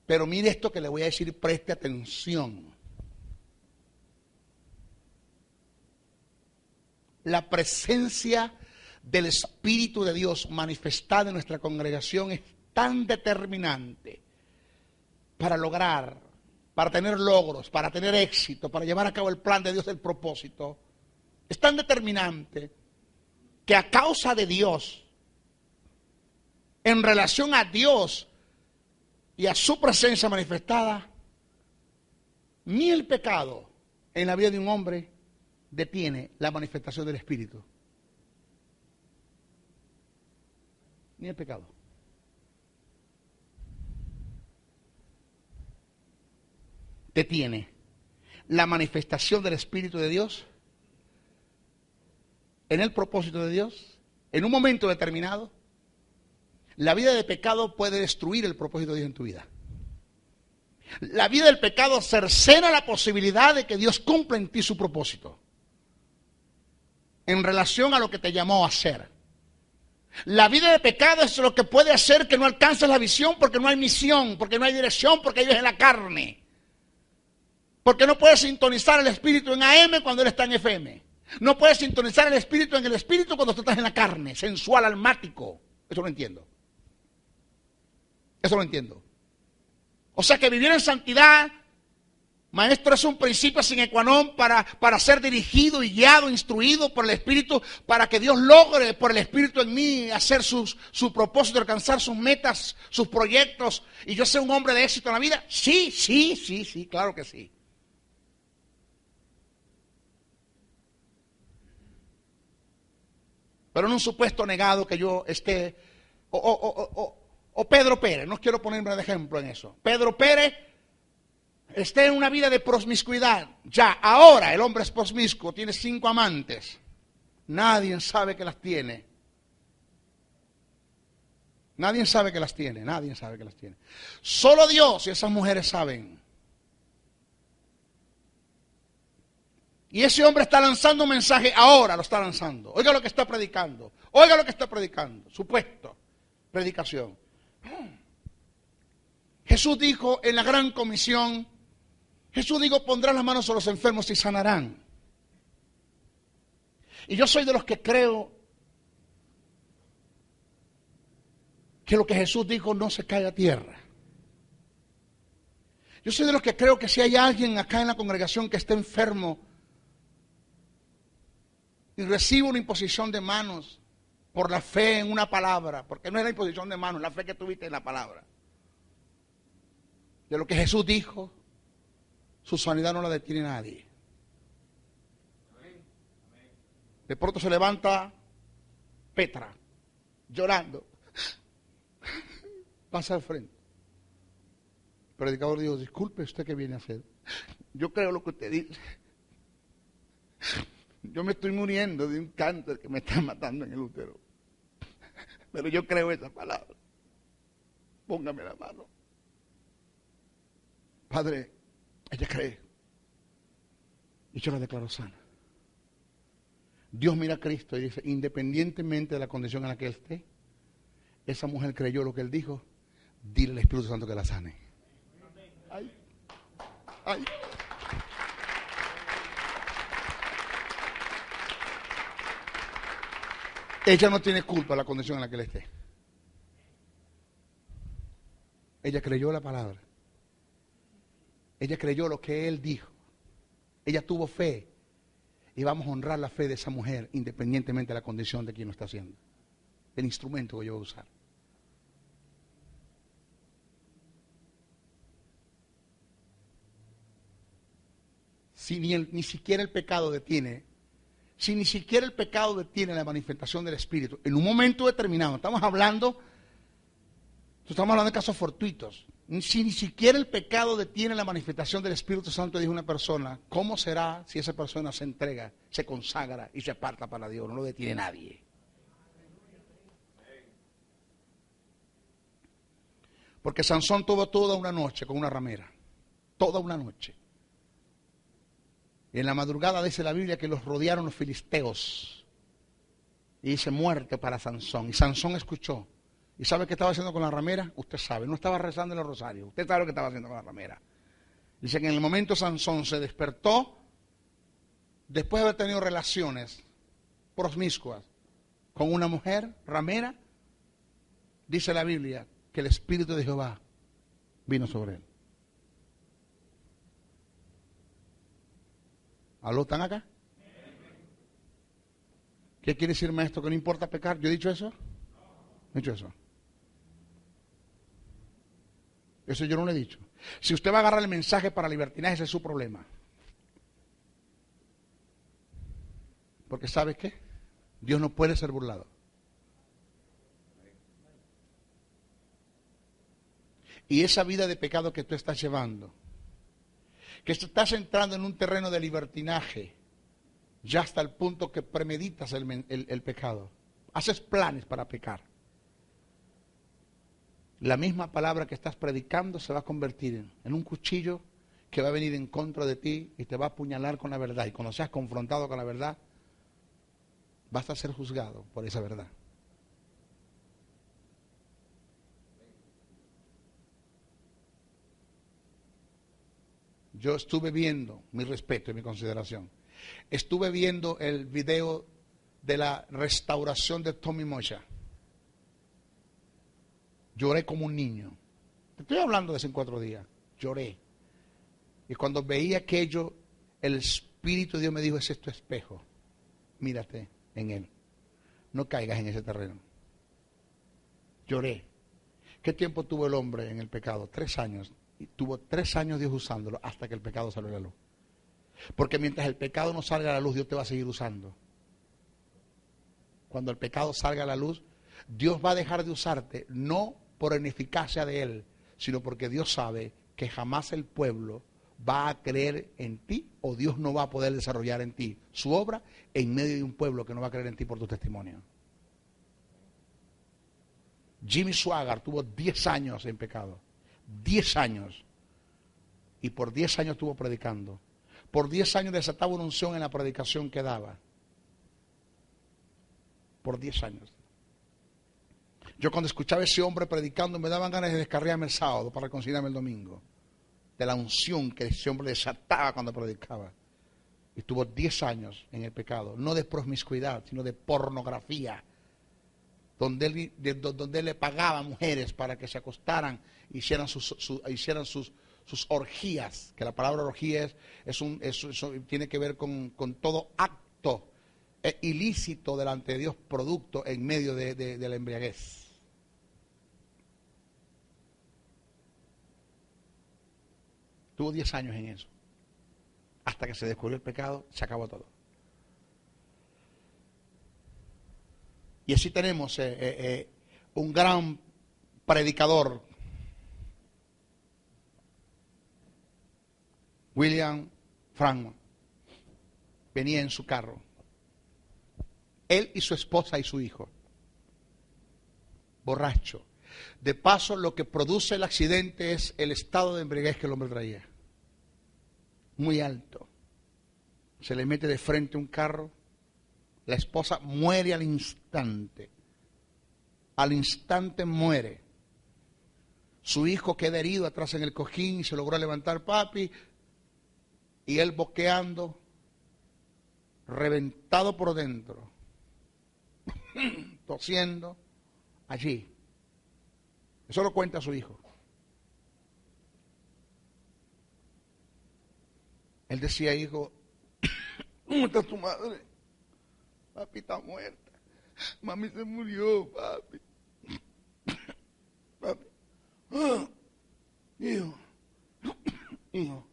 Pero mire esto que le voy a decir, preste atención. La presencia del Espíritu de Dios manifestada en nuestra congregación es tan determinante para lograr, para tener logros, para tener éxito, para llevar a cabo el plan de Dios, el propósito, es tan determinante que a causa de Dios, en relación a Dios y a su presencia manifestada, ni el pecado en la vida de un hombre detiene la manifestación del Espíritu. Ni el pecado. Detiene la manifestación del Espíritu de Dios en el propósito de Dios, en un momento determinado. La vida de pecado puede destruir el propósito de Dios en tu vida. La vida del pecado cercena la posibilidad de que Dios cumpla en ti su propósito en relación a lo que te llamó a hacer. La vida de pecado es lo que puede hacer que no alcances la visión porque no hay misión, porque no hay dirección, porque vives en la carne. Porque no puedes sintonizar el Espíritu en AM cuando Él está en FM. No puedes sintonizar el Espíritu en el Espíritu cuando tú estás en la carne, sensual, almático. Eso lo entiendo. Eso lo entiendo. O sea que vivir en santidad, maestro, es un principio sine qua non para ser dirigido y guiado, instruido por el Espíritu, para que Dios logre por el Espíritu en mí hacer su propósito, alcanzar sus metas, sus proyectos, y yo ser un hombre de éxito en la vida. Sí, claro que sí. Pero en un supuesto negado que yo esté, o Pedro Pérez, no quiero ponerme de ejemplo en eso. Pedro Pérez esté en una vida de promiscuidad. Ya, ahora el hombre es promiscuo, tiene 5 amantes. Nadie sabe que las tiene. Nadie sabe que las tiene. Solo Dios y esas mujeres saben. Y ese hombre está lanzando un mensaje ahora, lo está lanzando. Oiga lo que está predicando. Supuesto, predicación. Jesús dijo en la gran comisión, Jesús dijo, pondrán las manos sobre los enfermos y sanarán. Y yo soy de los que creo que lo que Jesús dijo no se cae a tierra. Yo soy de los que creo que si hay alguien acá en la congregación que esté enfermo y recibe una imposición de manos por la fe en una palabra, porque no es la imposición de manos, la fe que tuviste en la palabra, de lo que Jesús dijo, su sanidad no la detiene nadie. De pronto se levanta Petra, llorando, pasa al frente. El predicador dijo, disculpe, ¿usted qué viene a hacer? Yo creo lo que usted dice. Yo me estoy muriendo de un cáncer que me está matando en el útero. Pero yo creo esa palabra. Póngame la mano. Padre, ella cree. Y yo la declaro sana. Dios mira a Cristo y dice, independientemente de la condición en la que él esté, esa mujer creyó lo que él dijo, dile al Espíritu Santo que la sane. Ay. Ay. Ella no tiene culpa de la condición en la que él esté. Ella creyó la palabra. Ella creyó lo que él dijo. Ella tuvo fe. Y vamos a honrar la fe de esa mujer independientemente de la condición de quien lo está haciendo. El instrumento que yo voy a usar. Si ni siquiera el pecado detiene. Si ni siquiera el pecado detiene la manifestación del Espíritu, en un momento determinado, estamos hablando de casos fortuitos, si ni siquiera el pecado detiene la manifestación del Espíritu Santo de una persona, ¿cómo será si esa persona se entrega, se consagra y se aparta para Dios? No lo detiene nadie. Porque Sansón tuvo toda una noche con una ramera, toda una noche. Y en la madrugada dice la Biblia que los rodearon los filisteos. Y dice muerte para Sansón. Y Sansón escuchó. ¿Y sabe qué estaba haciendo con la ramera? Usted sabe, no estaba rezando en el rosario. Usted sabe lo que estaba haciendo con la ramera. Dice que en el momento Sansón se despertó, después de haber tenido relaciones promiscuas con una mujer ramera, dice la Biblia que el Espíritu de Jehová vino sobre él. ¿Aló, están acá? ¿Qué quiere decir, maestro? ¿Que no importa pecar? ¿Yo he dicho eso? ¿No he dicho eso? Eso yo no lo he dicho. Si usted va a agarrar el mensaje para libertinaje, ese es su problema. Porque ¿sabe qué? Dios no puede ser burlado. Y esa vida de pecado que tú estás llevando, que estás entrando en un terreno de libertinaje, ya hasta el punto que premeditas el pecado. Haces planes para pecar. La misma palabra que estás predicando se va a convertir en un cuchillo que va a venir en contra de ti y te va a apuñalar con la verdad. Y cuando seas confrontado con la verdad, vas a ser juzgado por esa verdad. Yo estuve viendo, mi respeto y mi consideración, estuve viendo el video de la restauración de Tommy Moya. Lloré como un niño. Te estoy hablando de hace 4 días. Lloré. Y cuando veía aquello, el Espíritu de Dios me dijo, ese es tu espejo. Mírate en él. No caigas en ese terreno. Lloré. ¿Qué tiempo tuvo el hombre en el pecado? 3 años. Y tuvo 3 años Dios usándolo hasta que el pecado salió a la luz. Porque mientras el pecado no salga a la luz, Dios te va a seguir usando. Cuando el pecado salga a la luz, Dios va a dejar de usarte, no por ineficacia de Él, sino porque Dios sabe que jamás el pueblo va a creer en ti, o Dios no va a poder desarrollar en ti su obra en medio de un pueblo que no va a creer en ti por tu testimonio. Jimmy Swaggart tuvo 10 años en pecado. 10 años. Y por 10 años estuvo predicando. Por 10 años desataba una unción en la predicación que daba. Por 10 años. Yo cuando escuchaba a ese hombre predicando me daban ganas de descarriarme el sábado para reconciliarme el domingo. De la unción que ese hombre desataba cuando predicaba. Y estuvo 10 años en el pecado. No de promiscuidad, sino de pornografía. Donde él le pagaba a mujeres para que se acostaran, hicieran sus orgías, que la palabra orgía tiene que ver con todo acto ilícito delante de Dios, producto en medio de la embriaguez. Tuvo 10 años en eso. Hasta que se descubrió el pecado, se acabó todo. Y así tenemos un gran predicador, William Franklin. Venía en su carro. Él y su esposa y su hijo. Borracho. De paso, lo que produce el accidente es el estado de embriaguez que el hombre traía. Muy alto. Se le mete de frente un carro. La esposa muere al instante. Al instante muere. Su hijo queda herido atrás en el cojín y se logró levantar, papi. Y él boqueando, reventado por dentro, tosiendo, allí. Eso lo cuenta su hijo. Él decía, hijo, ¿cómo está tu madre? Papi está muerta. Mami se murió, papi. Papi. Hijo. Hijo.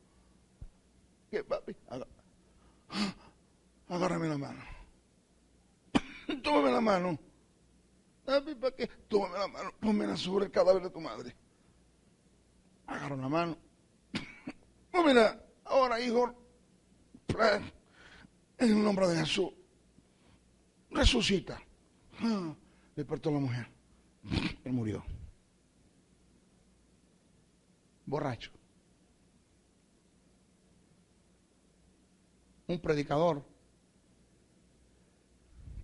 ¿Qué, papi? Agárrame la mano. Tómame la mano. Papi, ¿para qué? Tómame la mano. Pónmela sobre el cadáver de tu madre. Agarro la mano. Pónmela. Ahora, hijo. En el nombre de Jesús. Resucita. Despertó la mujer. Él murió. Borracho. Un predicador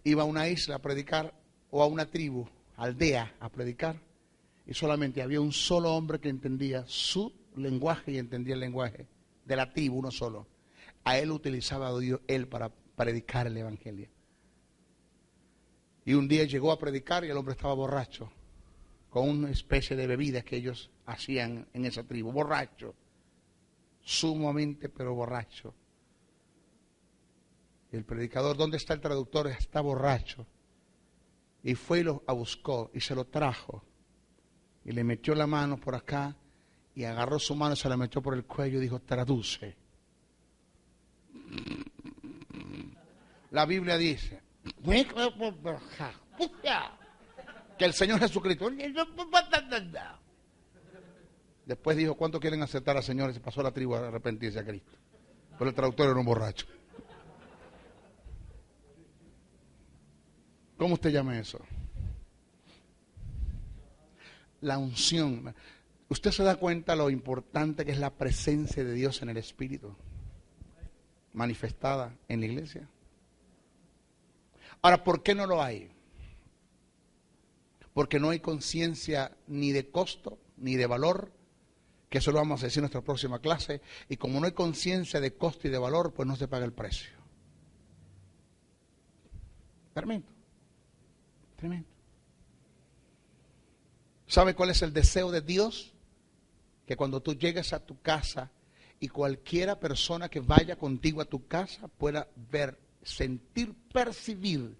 iba a una isla a predicar, o a una tribu, aldea a predicar, y solamente había un solo hombre que entendía su lenguaje y entendía el lenguaje de la tribu, uno solo. A él utilizaba Dios él para predicar el evangelio. Y un día llegó a predicar y el hombre estaba borracho, con una especie de bebidas que ellos hacían en esa tribu, borracho, sumamente pero borracho. Y el predicador, ¿dónde está el traductor? Está borracho. Y fue y lo buscó y se lo trajo. Y le metió la mano por acá y agarró su mano y se la metió por el cuello y dijo, traduce. La Biblia dice que el Señor Jesucristo. Después dijo, ¿cuánto quieren aceptar al Señor? Y se pasó a la tribu a arrepentirse a Cristo. Pero el traductor era un borracho. ¿Cómo usted llama eso? La unción. ¿Usted se da cuenta lo importante que es la presencia de Dios en el Espíritu? Manifestada en la iglesia. Ahora, ¿por qué no lo hay? Porque no hay conciencia ni de costo, ni de valor, que eso lo vamos a decir en nuestra próxima clase, y como no hay conciencia de costo y de valor, pues no se paga el precio. Tremendo. Tremendo. ¿Sabe cuál es el deseo de Dios? Que cuando tú llegues a tu casa y cualquiera persona que vaya contigo a tu casa pueda ver, sentir, percibir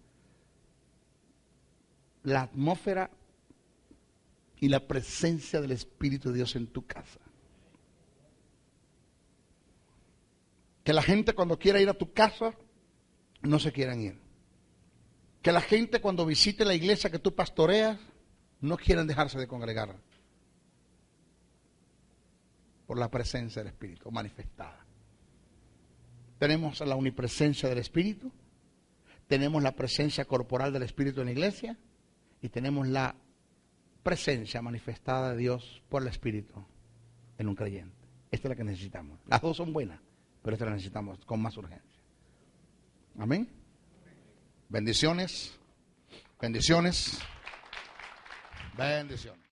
la atmósfera y la presencia del Espíritu de Dios en tu casa. Que la gente cuando quiera ir a tu casa no se quieran ir. Que la gente cuando visite la iglesia que tú pastoreas no quieran dejarse de congregar. Por la presencia del Espíritu manifestada. Tenemos la omnipresencia del Espíritu, tenemos la presencia corporal del Espíritu en la iglesia y tenemos la presencia manifestada de Dios por el Espíritu en un creyente. Esta es la que necesitamos. Las dos son buenas, pero esta la necesitamos con más urgencia. Amén. Bendiciones, bendiciones, bendiciones.